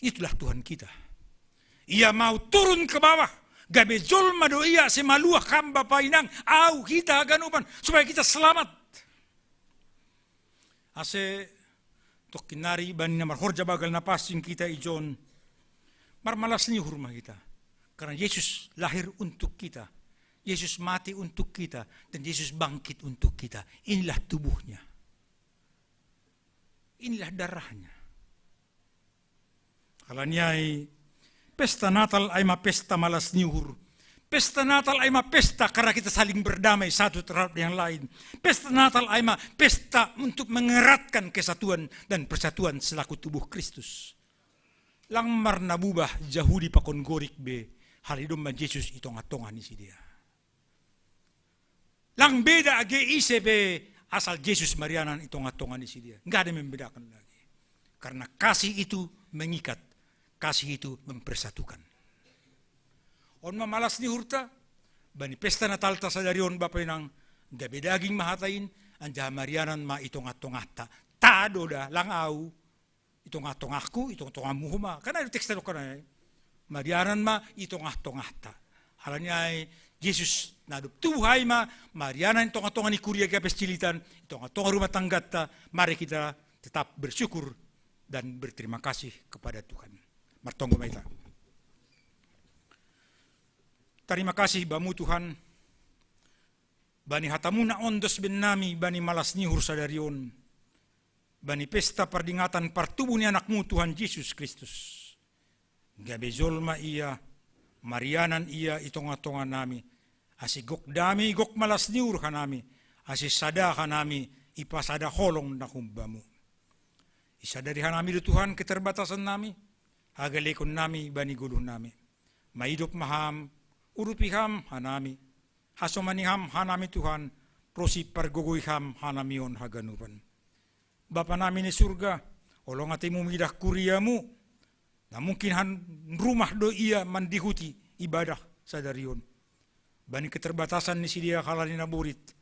itulah Tuhan kita. Ia mau turun ke bawah, gabe jolma do iya semaluah kamba painang au kita ganupan supaya kita selamat. Ase tok kinari bani na marhorja bagal na pasing kita ijon marmalas ni hurma kita. Karena Yesus lahir untuk kita. Yesus mati untuk kita dan Yesus bangkit untuk kita. Inilah tubuhnya. Inilah darahnya. Kalanyai pesta Natal ay mapesta malas niuhur. Pesta Natal ay mapesta karena kita saling berdamai satu terhadap yang lain. Pesta Natal ay mapesta untuk mengeratkan kesatuan dan persatuan selaku tubuh Kristus. Lang marnabubah jahudi pakon gorik be halidom man Yesus itong atongan isi dia. Lang beda age ise be asal Yesus Marianan itong atongan isi dia. Enggak ada yang membedakan lagi. Karena kasih itu mengikat. Kasih itu mempersatukan. On mamalas ni hurta, bani pesta Natal ta sa darion bapay nang gabi daging mahatain, anja Marianan ma itong atong-ata. Tado da, langaw, itong atong-aku, itong atong-amuhuma. Kana yung teksta ko na Marianan ma itong atong-ata. Halan niya ay, Jesus Nadup tuhay marianan itong atongan ni Kuria Kapescilitan, itong atongan rumah tangga ta, mari kita tetap bersyukur dan berterima kasih kepada Tuhan. Martonggo maita. Terima kasih bamu Tuhan, bani hatamuna ondos ben nami, bani malas nihur sadarion, bani pesta perdingatan partubuh ni anakmu Tuhan Yesus Kristus. Gabe zolma iya, marianan iya itong-atongan nami, asi gok dami, gok malas nihur kanami, asi sada kanami, ipasada holong na kumbamu. Isadari hanami do Tuhan keterbatasan nami, hagalekon nami, bani guluh nami, maidop maham, urupiham hanami, hasomaniham hanami Tuhan, prosi parguguyham hanamion haganupan. Bapa namin ni surga, olong atimu midah kuriamu, na mungkin rumah do iya mandihuti ibadah sadarion. Bani keterbatasan ni sidia kalani naburit,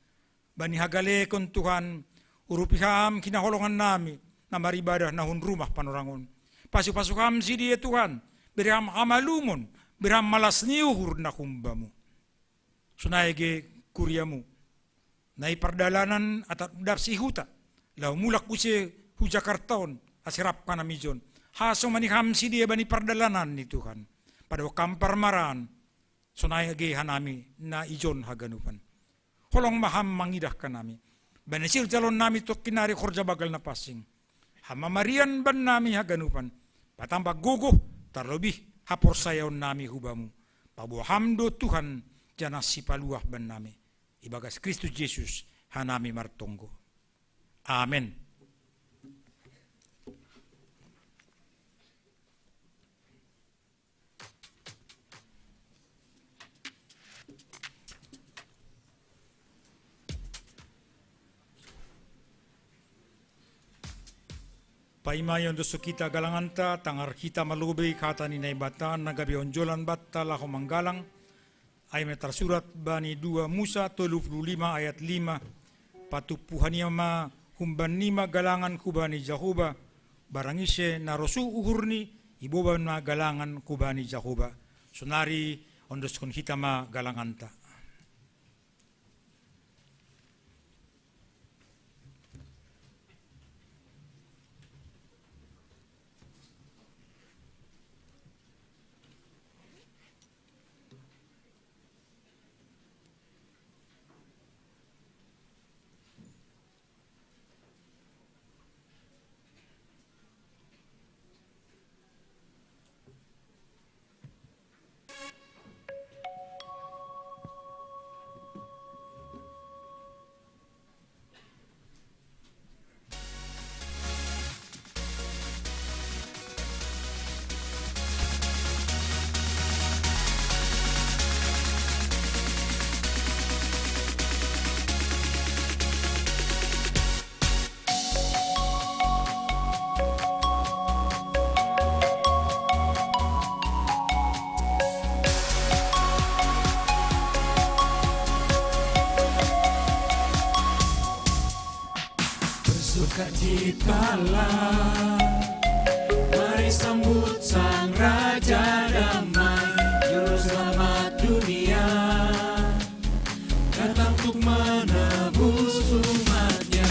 bani hagalekon Tuhan, urupiham kinaholongan nami, na maribadah nahun rumah panorangon. Pasuk-pasukam sidia Tuhan, beriham amalumon, berham malas niuhur na kumbamu. Sunayage kuriamu. Na ipardalanan at darsi huta. Lau mulak use hujakartaon asirap ka na mijon. Haso maniham si dia bani pardalanan ni Tuhan. Pada kampar maran. Sunayage hanami na ijon haganupan. Holong maham mangidah ka nami. Banisir calon nami to kinari korja bagal na pasing. Hamamarian ban nami haganupan. Patambak guguh tarlobih hapor sayaw nami hubamu. Pabuhamdo Tuhan jana sipaluah ban nami. Ibagas Kristus Yesus hanami martonggo. Amen. Paimayon doso kita galanganta, tangar kita malubay kata ni naibatan, nagabi onjolan batta lako manggalang, ay may tersurat bani 2 Musa 35 ayat 5, patupuhaniya ma humban nima galangan kubani Jahuba, barangise narosu uhurni, iboban na galangan kubani Jahuba. Sunari ondos kon kita ma galanganta. Sukacitalah, mari sambut Sang Raja Damai, Juru Selamat dunia, datang untuk menebus umatnya.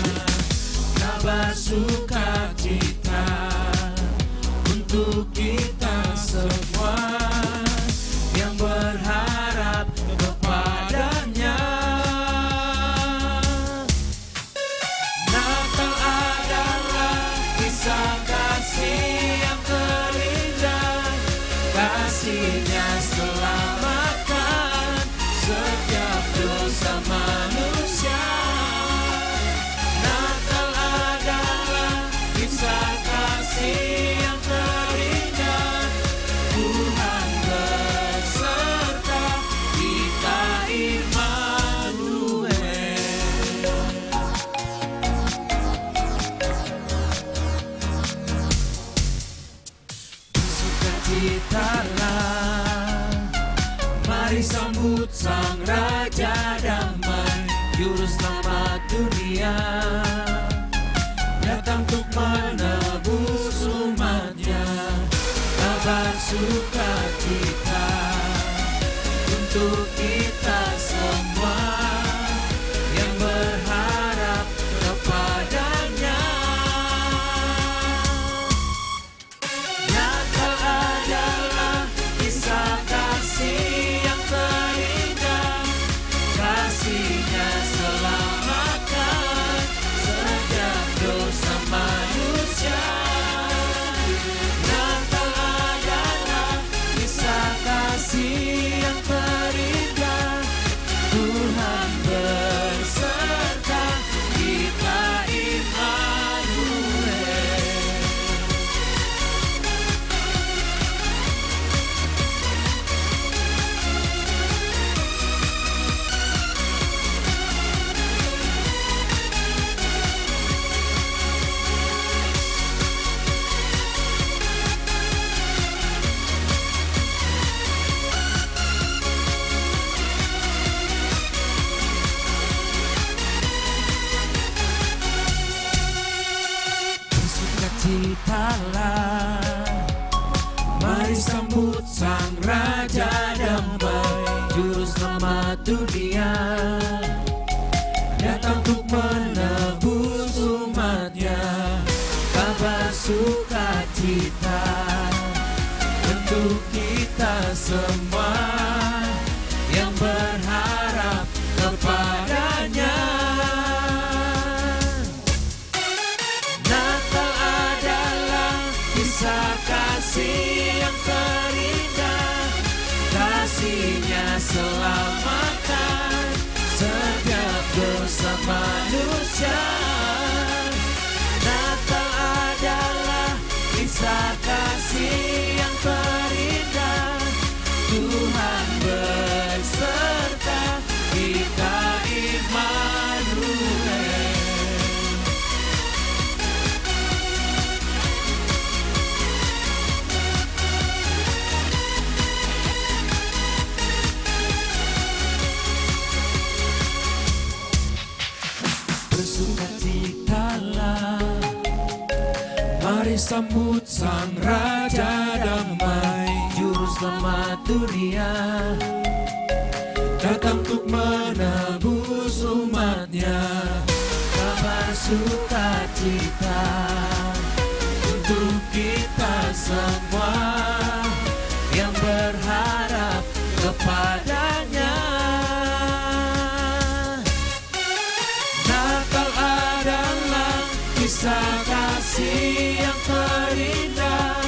Kabar sukacita untuk kita semua yang berharap kepadanya. Natal adalah kisah kasih yang terindah, kasih-Nya selamatkan setiap dosa manusia. Natal adalah kisah kasih yang terindah, Tuhan beserta kita Immanuel. Sukacitalah, mari sambut Sang Raja Damai, Juru Selamat dunia, datang untuk menebus umatnya. Kabar sukacita untuk kita semua sambut sang Raja Damai, Juru Selamat dunia, datang untuk menebus umatnya. Kabar sukacita untuk kita semua yang berharap kepadanya. Natal adalah kisah kasih yang terindah, kasih-Nya selamatkan setiap dosa manusia. Natal adalah kisah kasih yang terindah, Tuhan beserta kita, Immanuel. Bersukacitalah, mari sambut sang Raja Damai, Juru Selamat dunia, datang untuk menebus umatnya. Kabar sukacita untuk kita semua yang berharap kepadanya. Natal adalah kisah kasih yang terindah,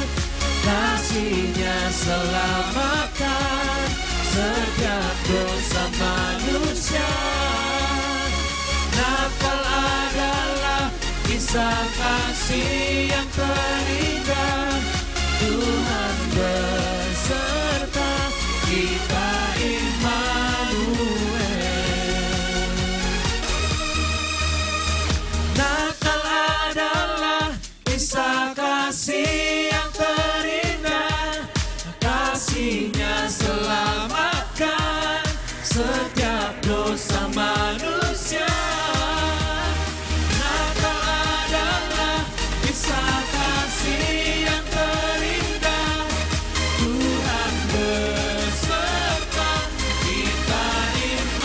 kasih-Nya selamatkan setiap dosa manusia. Natal adalah kisah kasih yang terindah, Tuhan beserta kita, Immanuel. Natal adalah kisah kasih yang terindah, kasih-Nya selamatkan setiap dosa manusia. Natal adalah kisah kasih yang terindah, Tuhan beserta kita, Immanuel.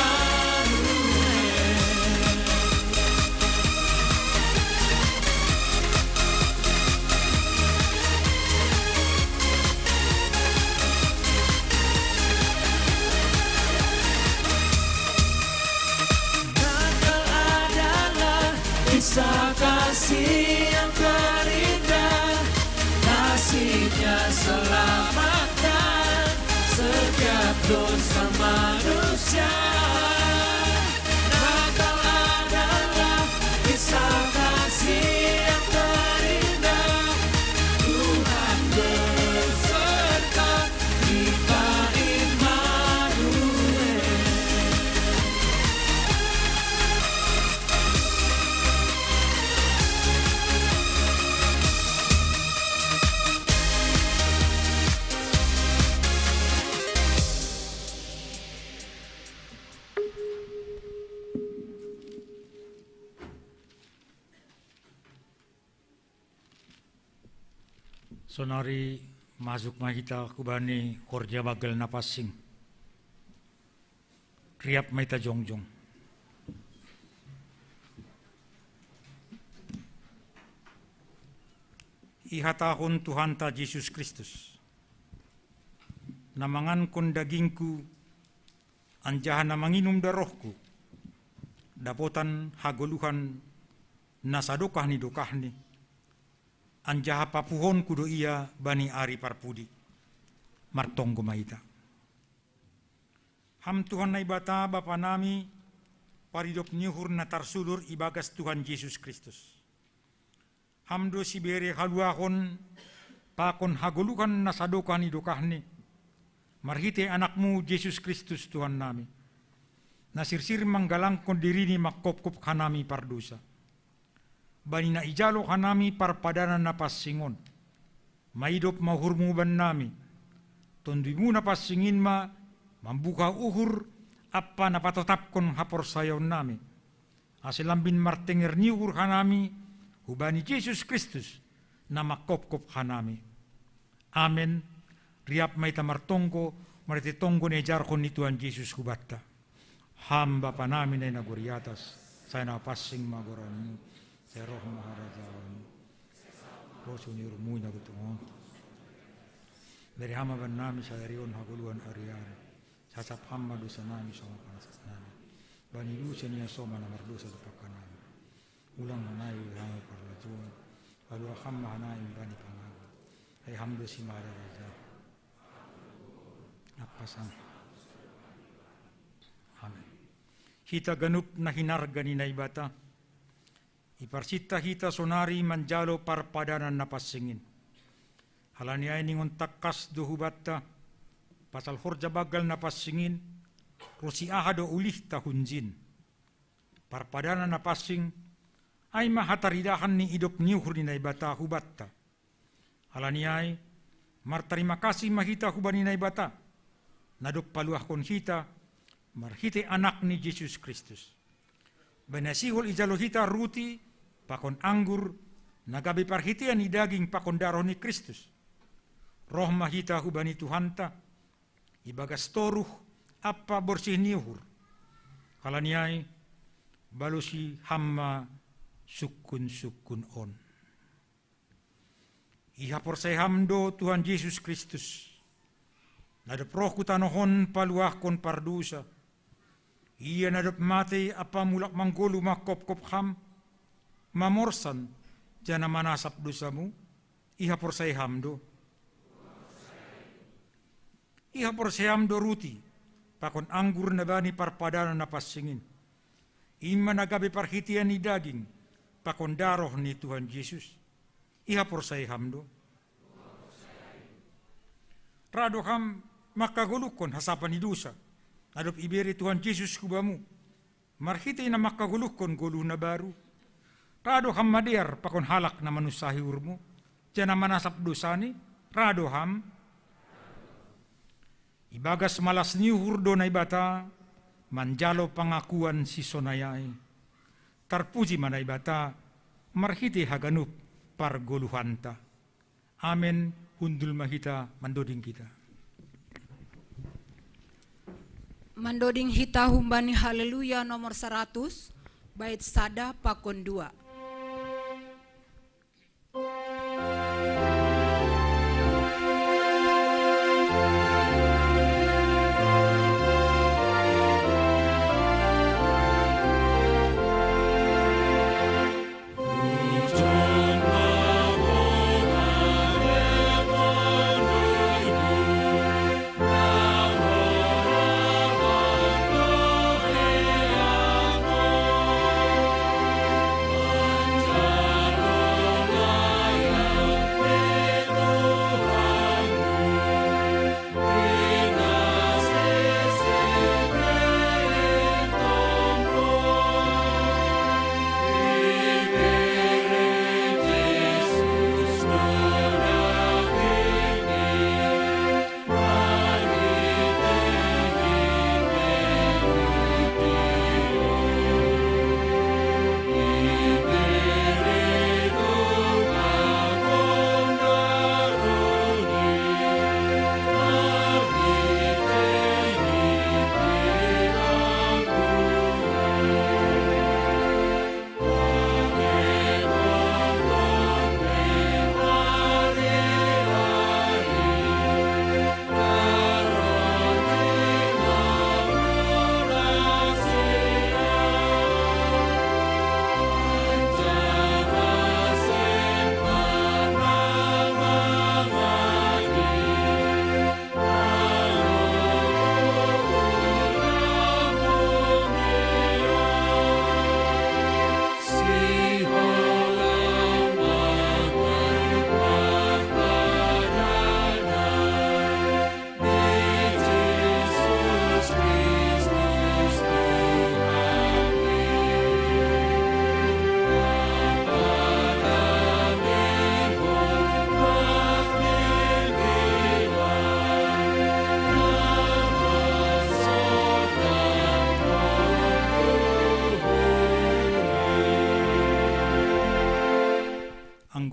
Natal adalah kisah kasih yang terindah, kasih-Nya selamatkan setiap dosa manusia. Natal adalah kisah kasih yang terindah, Tuhan beserta kita, Immanuel. Sonari masuk mahita kubani korja bagel napasing. Riap maita jongjong. Ihatahon Tuhan ta Yesus Kristus. Namangan kon dagingku, anjahan na manginum darohku. Dapotan hagoluhan nasadokah ni dokahni. Anjaha papuhon kudo ia bani ari parpudi. Martong gumaita. Ham Tuhan na ibata Bapa nami, paridop nyuhur na tarsulur ibagas Tuhan Yesus Kristus. Hamdo sibere haluahon, pakon hagoluhan nasadokan idokahni. Marhite anakmu Yesus Kristus Tuhan nami. Nasirsir manggalangkon dirini makopkop kanami pardosa. Bani na ijalo kanami parpadanan na pasingon. Maidop mahurmu ban nami. Tondimu na pasingin ma, mambuka uhur, apa na patotapkon hapor sayaw nami. Asilambin martenger niuhur kanami, hubani Yesus Kristus na makopkop kanami. Amen. riap may tamartongko, marititongko ni jarkon ni Tuhan Yesus hubatta. Hamba pa namin ay naguriatas, sa napasing magoran mo, sa roh maharajawan, roso ni rumuy na gutungon. Dari hama ban namin sa erion haguluan ariari, sa sapham madusa namin sa mga panasas namin. Banilusan niya soma na mardusa sa pagkanan. Ulang hanayo hama parlajuan, alwa hamma hanayin bani pangago, ay hamdo si mararaja. Napasang. Amen. Hita ganup na hinarga ni naibata, iparsita hita sonari manjalo parpadanan napasingin. Halani ay ningon takas duhubata, pasal horja bagal napasingin, rosi ahado ulih tahunjin. Parpadanan napasing, ay mahataridahan ni idop niuhur ni naibata hubata. Halani ay, martarima kasih mahita hubani naibata, nadop paluah kon hita, marhite anak ni Yesus Kristus. Benasihol ijalo hita ruti, pakon anggur, nagabi parhitian ni daging pakon darah ni Kristus. Roh mahita hubani Tuhanta, ibagas toruh, apa bersih niuhur. Kalaniai, balusi hamma sukun on. Iha porsai hamdo Tuhan Yesus Kristus. Nadap roh kutanohon paluah kon pardusa. Ia nadap mati apa mulak manggolu makop-kop ham. Mamorsan jana manasap dosamu. Iha porsai hamdo. Iha porsai hamdo ruti. Pakon anggur nabani parpadana napasingin. Ima nagabi parhitian ni daging. Pakon daroh ni Tuhan Yesus. Iha porsai hamdo. Rado ham makagulukon hasapan ni dosa. Adop iberi Tuhan Yesus kubamu. Marhiti na makagulukon gulu na baru. Rado ham madiar pakon halak na manusahi urmo. Diyan manasap dosani. Rado ham. Ibagas malas ni hurdo na ibata. Manjalo pangakuan si sonayay. Tarpuji mana ibata. Marhiti haganup pargoluhanta. Amen. Hundul mahita mandoding kita. Mandoding hita humbani haleluya nomor 100, bait sada pakon 2.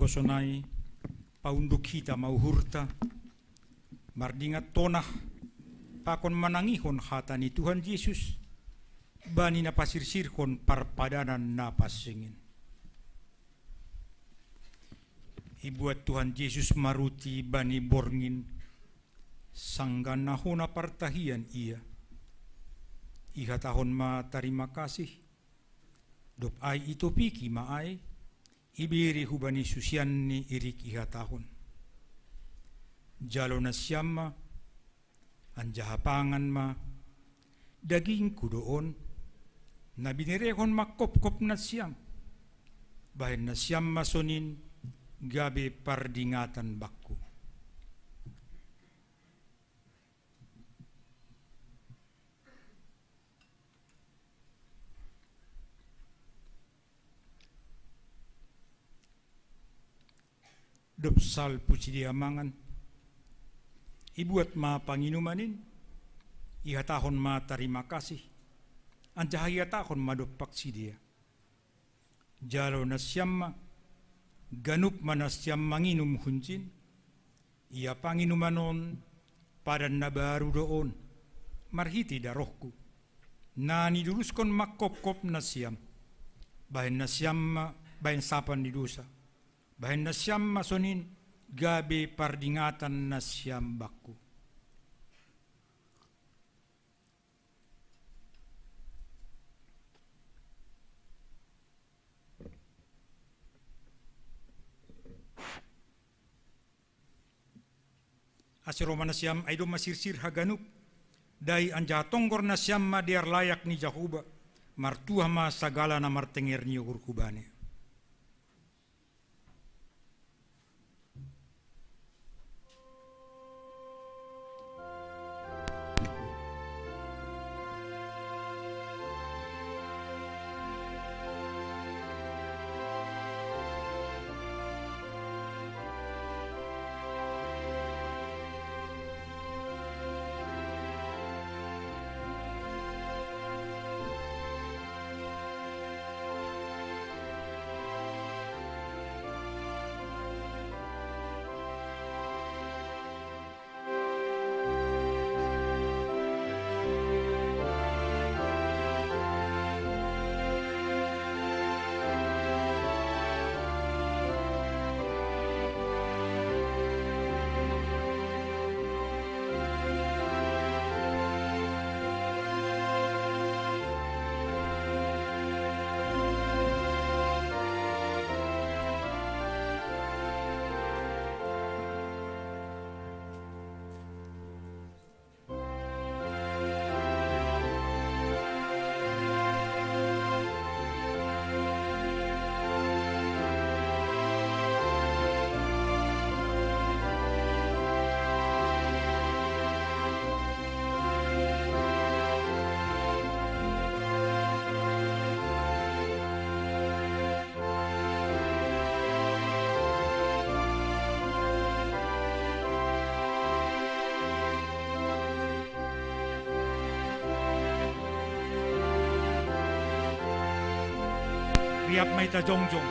Sonai paunduk hita mauhurta Mardingat tonah pakon manangihon hata ni Tuhan Yesus bani napasirsirkon parpadanan napasingin. Ibuat Tuhan Yesus maruti bani borngin sanggan nahona partahian ia. Iha tahon ma terima kasih. Dop ai itu piki ma ai ibiri hubani susian ni irik iha tahun. Jalo na siyama anjahapangan ma daging kudoon na binirehon makop-kop na siyam bahin na siyam masonin gabi pardingatan bakku. Dopsal puji diamangan ibuat ma panginumanin ihatahon ma terima kasih anjahayatahon ma dopak sidia jalo na siyamma ganup mana siyam manginum huncin ia panginumanon pada na baru doon marhiti darohku na niduruskon makop-kop na siyam bahin na siyam bahin sapan di dosa bahin na siyam masonin gabi pardingatan na siyam bakku. Asiroma na siyam ay dumasirsir haganup dai anjatonggor na siyam ma diar layak ni Jahuba martuah ma sagala na martenger ni urkubane. Riap may tajongjong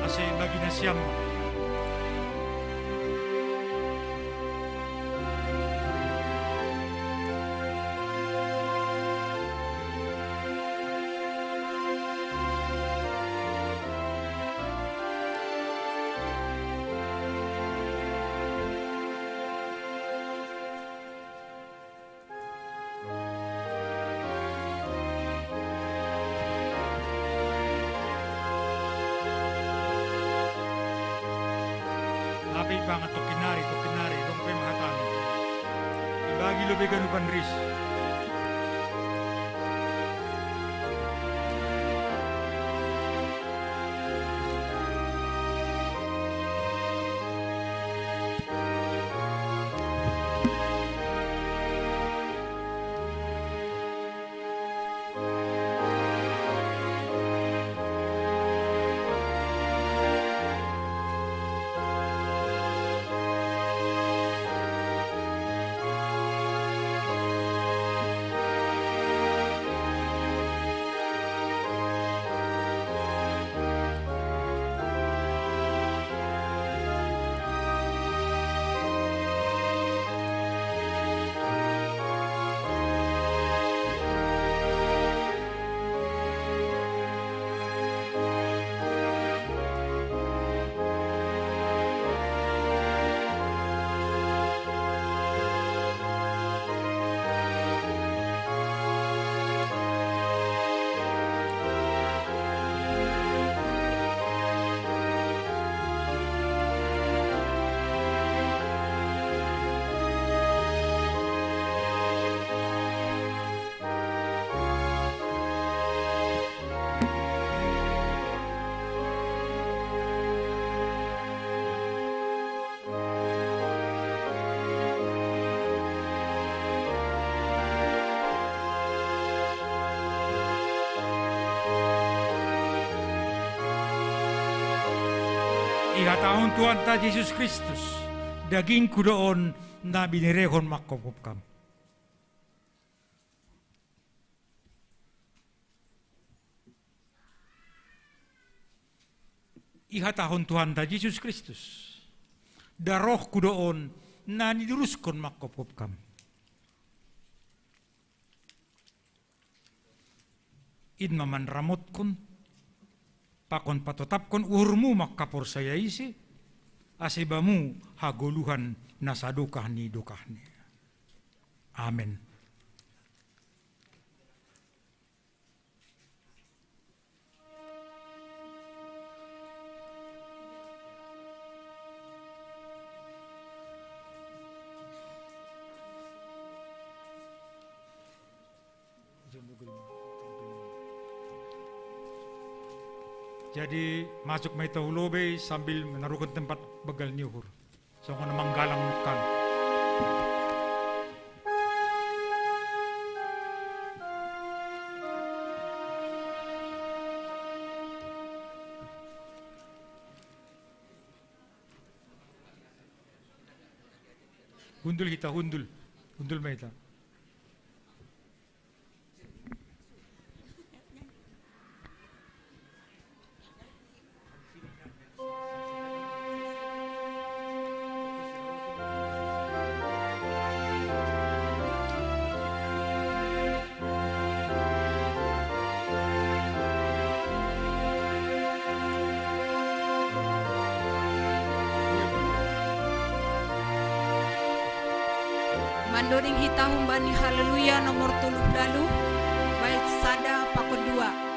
ase bagi na siyam Api banget tokinari dong pe mahatami. Ibagi lebih ganupan ris. Ihatahon Tuhan ta Yesus Kristus, daging kudoon na binirehon makopopkam. Ihatahon Tuhan ta Yesus Kristus, daroh kudoon na niduruskon makopopkam. Id maman ramot kon, pakon patotapkon urmu makapor saya isi, asibamu hagoluhan nasadukah ni dukahni. Amin. Jadi masuk may tahulobe sambil menaruhkan tempat begal niuhur. So kung manggalang mukan. Hundul kita, hundul. Hundul may ita. Mandoring hitahum bani haleluya nomor 30 bait sada pakon 2.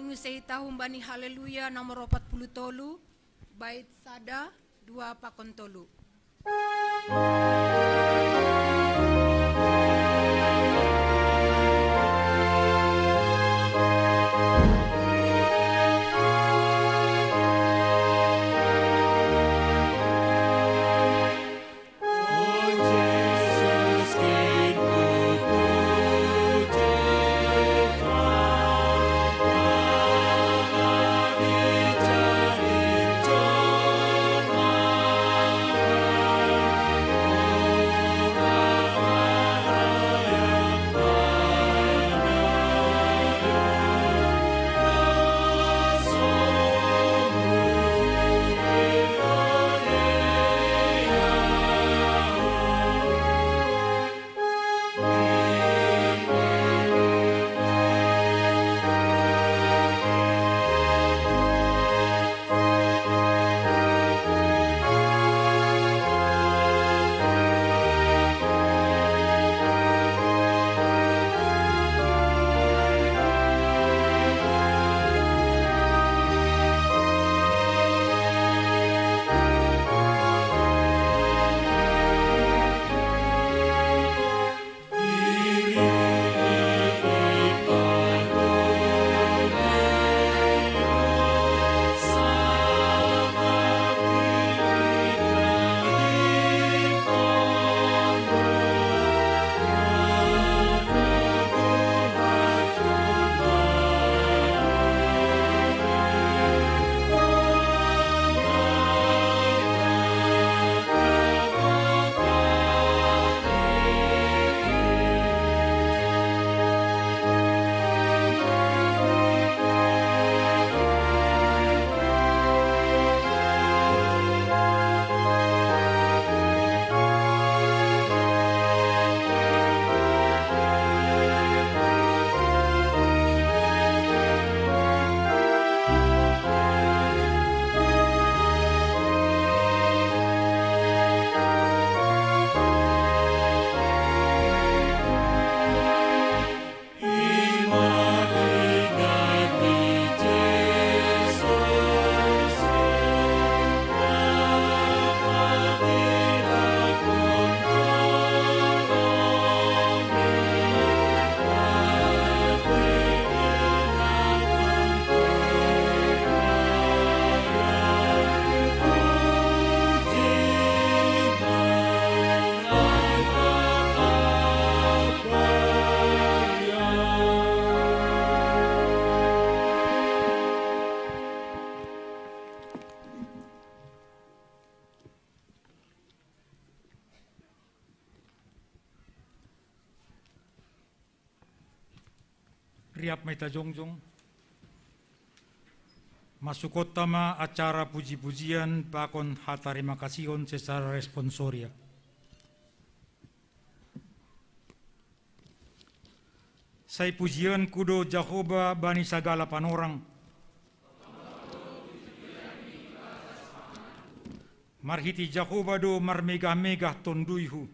Pangusehita humbani haleluya nomor 43 bait sada 2 pakon tolu. Riap Meta Jongjong. Masukot tama acara puji-pujian pakon hatarima kasihon secara responsoria. Say pujian kudo Jehovah bani sagala panorang. Marhiti Jehovah do marmegah-megah tonduyhu.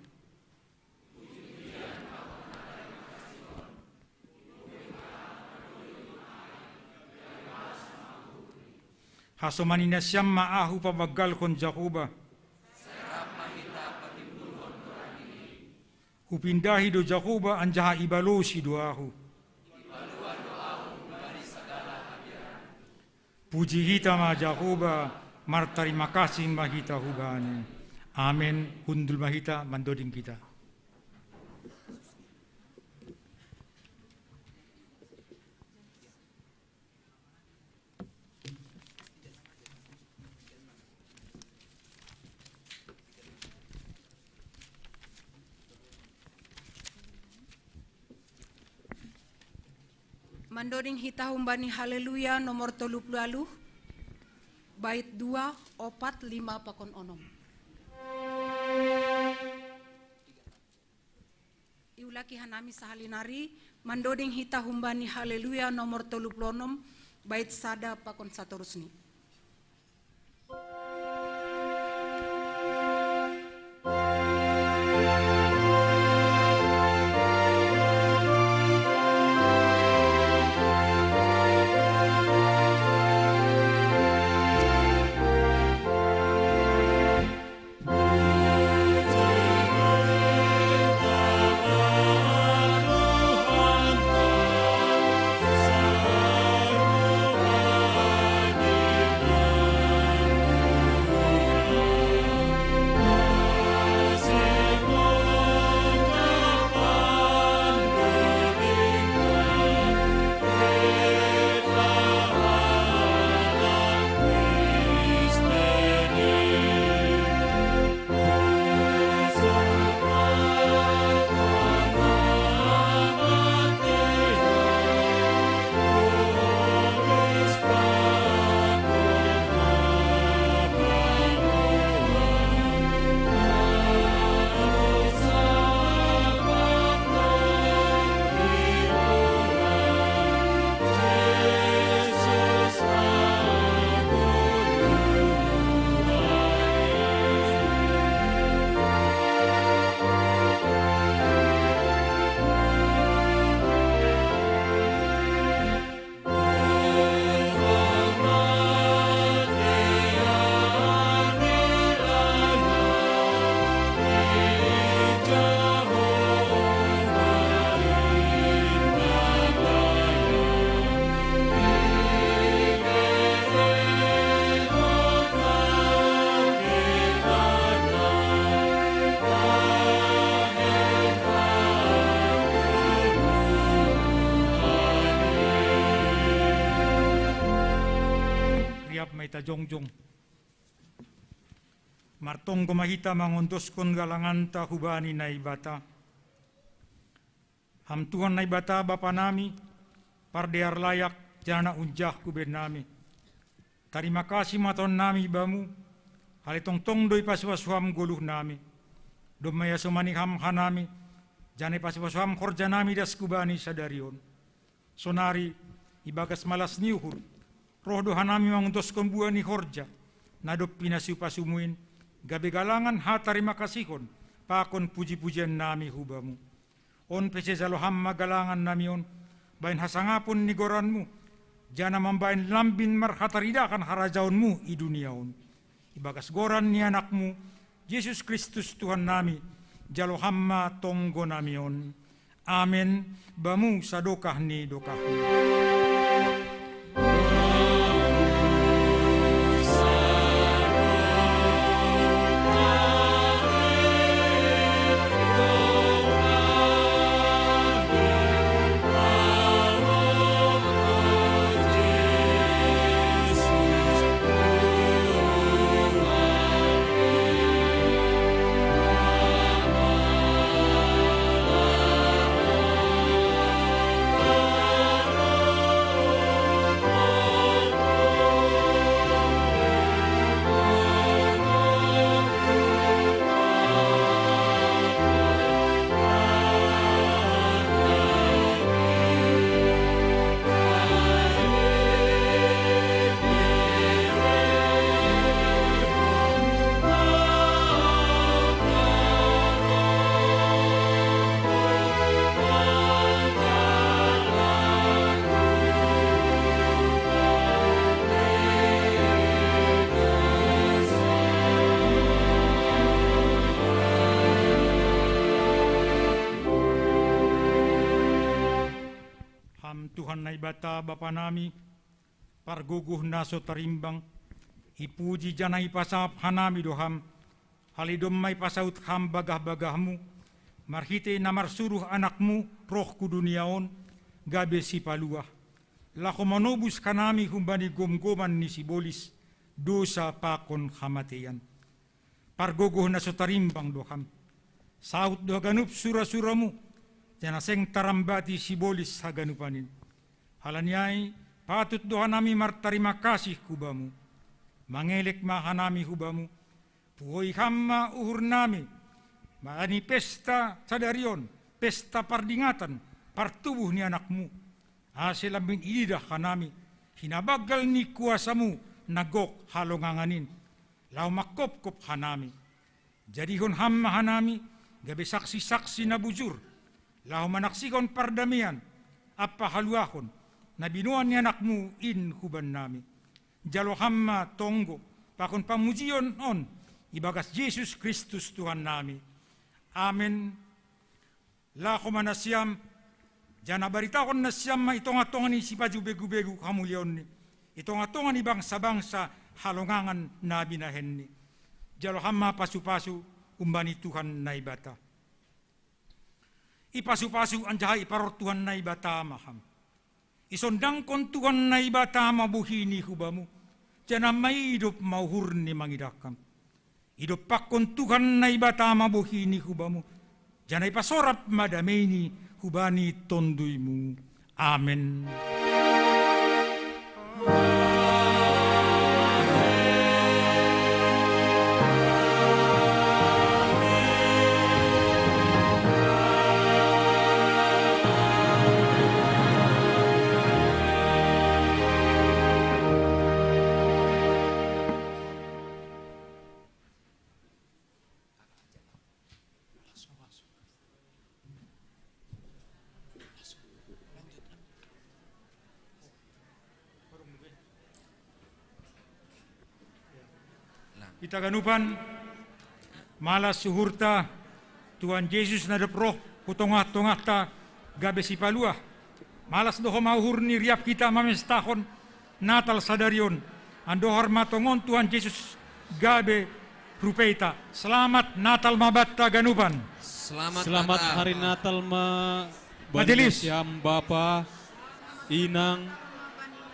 Hasomanina siyam maahu pabagal kon Jehovah. Upindahi do Jehovah anjaha ibalosi doahu. Puji hita ma Jehovah, martarima kasih mahita hubane. Amin. Hundul mahita mandoding kita. Mandoding hita humbani haleluya nomor 30 bait 2 opat 5 pakon onom. Iulaki hanami sahalinari mandoding hita humbani haleluya nomor 36 bait sada pakon satorusni. siap may tajongjong. Martong kumahita manguntoskon galangan ta hubani na ibata. Hamtuhan na ibata bapa nami, pardear layak jana unjah kuben nami. Terima kasih maton nami bamu, halitong tong doi paswaswam guluh nami. Domaya sumani ham hanami, jane paswaswam korja nami das kubani sadarion. Sonari ibagas malas niuhur, roh doha nami manguntoskon buani korja, nadop pinasiu pasumuin, gabe galangan ha terima kasihon, pakon puji-pujian nami hubamu. On pece zaloham magalangan nami on, bain hasangapun ni goranmu, jana mambain lambin marhataridakan harajaunmu i dunia on. Ibagas goran ni anakmu, Yesus Kristus Tuhan nami, jalohamma tonggo nami on. Amin, bamu sadokah ni dokahmu. Tuhan na ibata bapa nami, parguguh naso tarimbang, ipuji jana ipasap hanami doham, halidom may pasaut ham bagah-bagahmu, marhite namar suruh anakmu, roh ku duniaon, gabe si paluah. Lako manobus kanami humbani gomgoman ni sibolis, dosa pakon kamatian. Parguguh naso tarimbang doham, saut doha ganup sura-suramu, jana seng tarambati sibolis haganupanin. Halanyai patut doa nami martarima kasih kubamu. Mangelek maha nami hubamu. Puhoi hamma uhur nami. Maani pesta sadarion. Pesta pardingatan. Partubuh ni anakmu. Asilambing idah kanami. Hinabagal ni kuasamu. Nagok halonganganin. Lau makop-kop hanami. Jadihon hamma hanami. Gabe saksi-saksi na bujur. Lau manaksikon pardamian. Apa haluahon. Nabinuan ni anakmu in huban nami. Jalo hamma tonggo, pakon pamujion on, ibagas Yesus Kristus Tuhan nami. Amin. Lako manasyam, jana baritakon nasyam ma itonga-tonga ni si pajubegu-begu kamulion ni. Itonga-tonga ni bangsa-bangsa halongangan nabi na henni. Jalo hamma pasu-pasu, umbani Tuhan na ibata. Ipasu-pasu anjahay iparor Tuhan na ibata maham. Isondang kon Tuhan na ibata mabuhini hubamu, jana may hidup mauhur ni mangidakam. Hidup pakon Tuhan na ibata mabuhini hubamu, jana ipasorap madameni hubani tonduymu. Amen. Itaganupan, malas suhurta, Tuhan Yesus nadap-roh, putongah-tongah ta, gabe si paluah. Malas doho mauhur ni riap kita mamestahon, natal sadarion, andohar matongon Tuhan Yesus, gabe rupeita. Selamat Natal mabatta ganupan. Selamat hari Natal Majelis. Bapa, Inang,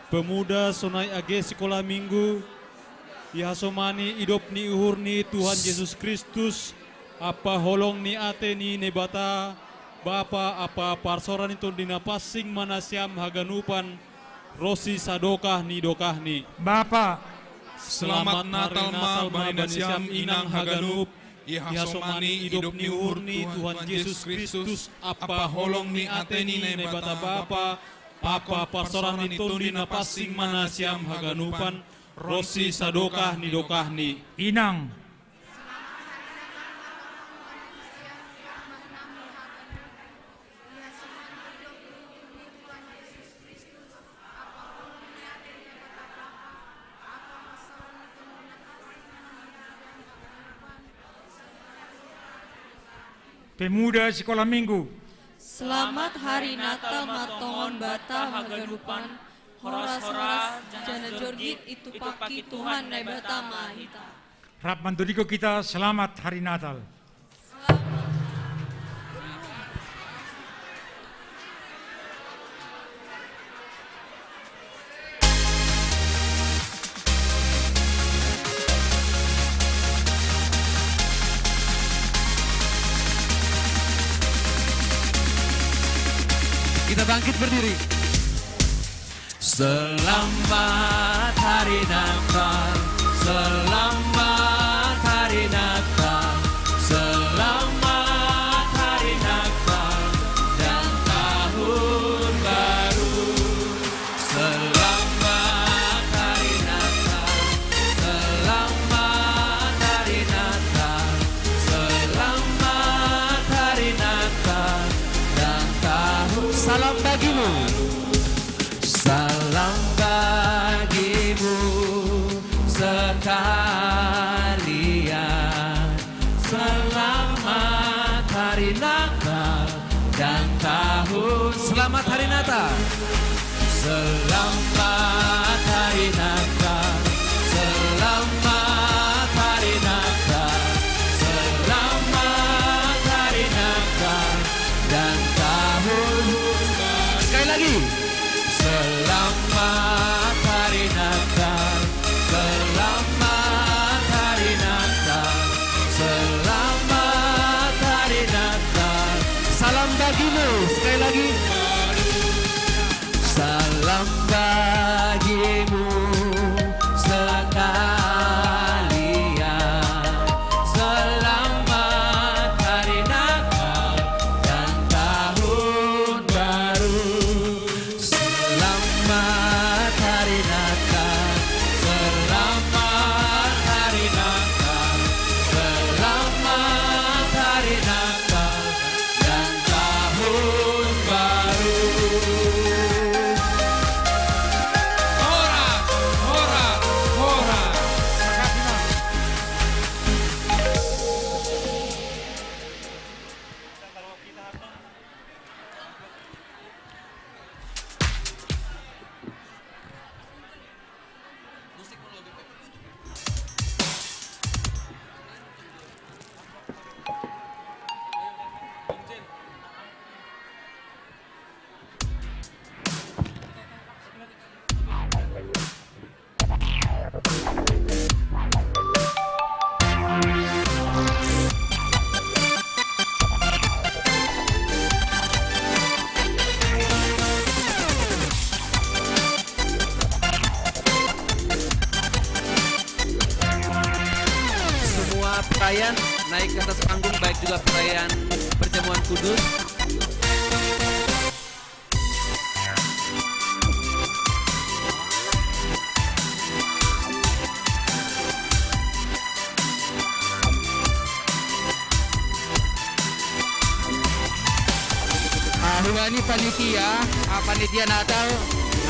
pemuda sonai age sekolah minggu, ihasomani idop ni uhur ni Tuhan Yesus Kristus, apa holong ni ate ni nebata, Bapa apa parsoran itu dina pasing manasiam haganupan, rosi sadokah ni dokah ni. Bapa, Selamat Natal ma bani siam inang haganup, ihasomani idop ni uhur ni Tuhan Yesus Kristus, apa holong ni ate ni nebata Bapa, apa parsoran itu dina pasing manasiam haganupan, rosi sadokah ni dokah ni. inang, pemuda sekolah minggu, Selamat Hari Natal matongon bata haganupan, horas-horas jana jorgit itu paki Tuhan nai bata mahita. harap mantudiko kita selamat Hari Natal. Kita bangkit berdiri. Selamat Hari Natal, selamat Hari Natal, selamat Hari Natal dan Tahun Baru. Selamat Hari Natal, selamat Hari Natal, selamat Hari Natal dan Tahun. Salam bagimu. Salam bagimu sekalian. Selamat Hari Natal dan Tahun. Selamat Hari Natal. Selamat Hari Natal. Selamat Hari Natal. Selamat Hari Natal dan Tahun. Sekali lagi. Selamat Hari Natal, selamat Hari Natal, selamat Hari Natal. Salam bagimu, sekali lagi. Salam bagimu sekalian. Selamat Hari Natal dan Tahun Baru. Selamat Hari Natal, selamat Hari Natal, selamat Hari Natal dan Tahun Baru. Hora, hora, hora. Semua perayaan naik ke atas panggung, baik juga perayaan perjamuan kudus. Hubani panitia Natal,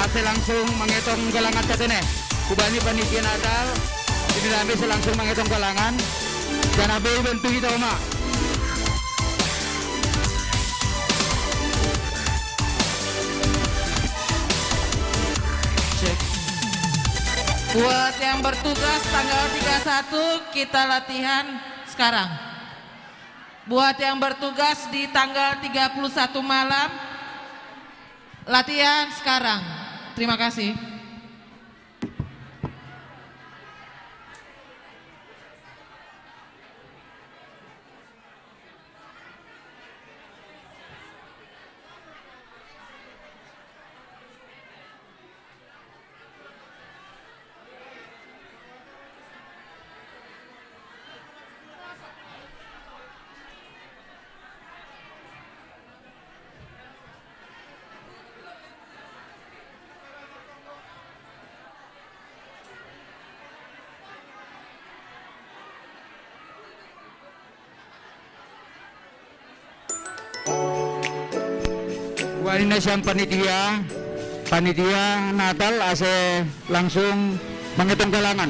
ate langsung menghitung galangan katene. Hubani panitia Natal, ini kami langsung menghitung galangan. Dan abe bantu kita Oma. Buat yang bertugas tanggal 31 kita latihan sekarang. Buat yang bertugas di tanggal 31 malam, latihan sekarang. Terima kasih. Bani Siam panitia Natal ase langsung menghitung galangan.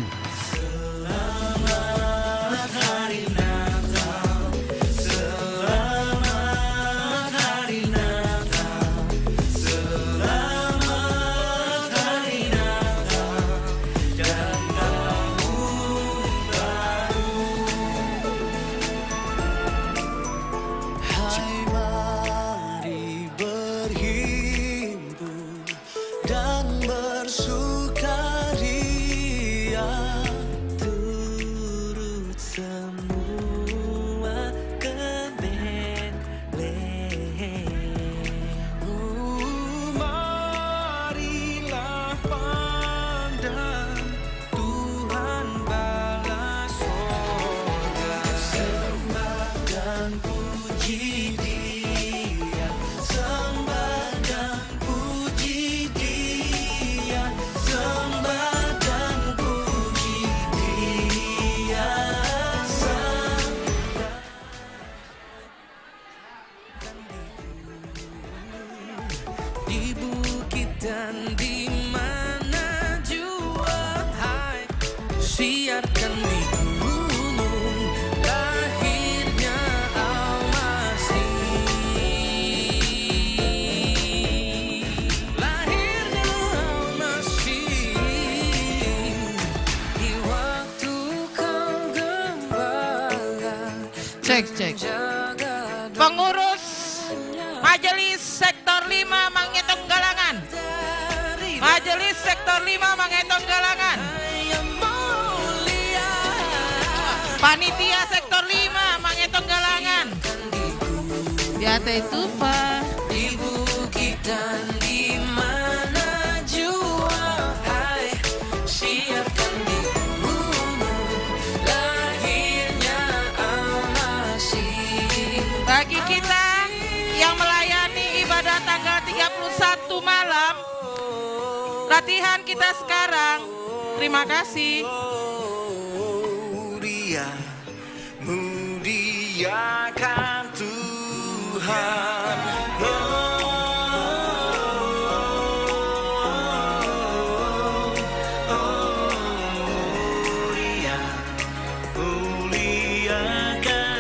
Di bukit dan di mana jua, hai, siarkan di gunung lahirnya Al-Masih. Lahirnya Al-Masih di waktu kau gembala. Cek. Pengurus Majelis Sektor 5 menghitung galangan. Majelis Sektor 5 menghitung galangan. Panitia Sektor 5 menghitung galangan. Ya itu Pak. Di bukit dan di mana jua, hai, siarkan di gunung lahirnya Al-Masih. Bagi kita yang melayani ibadah tanggal 31 malam, latihan kita sekarang. Terima kasih. Muliakan Tuhan.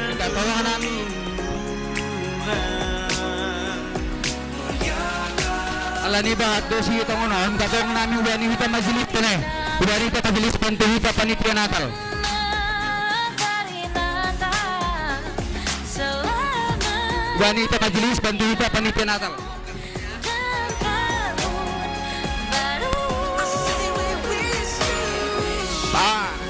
Minta tolong nami. Alani bahat dosi tongonon katong nami ubani hita majelis tene. Ubani kita majelis bantu hita panitia Natal. Ubani kita majelis bantu hita panitia Natal. Pak.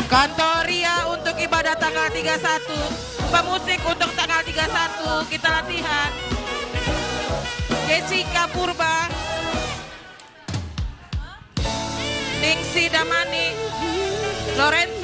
Kantoria untuk ibadah tanggal 31. Pemusik untuk tanggal 31 kita latihan. Jessica Purba, Ningsi Damani, Lorenzo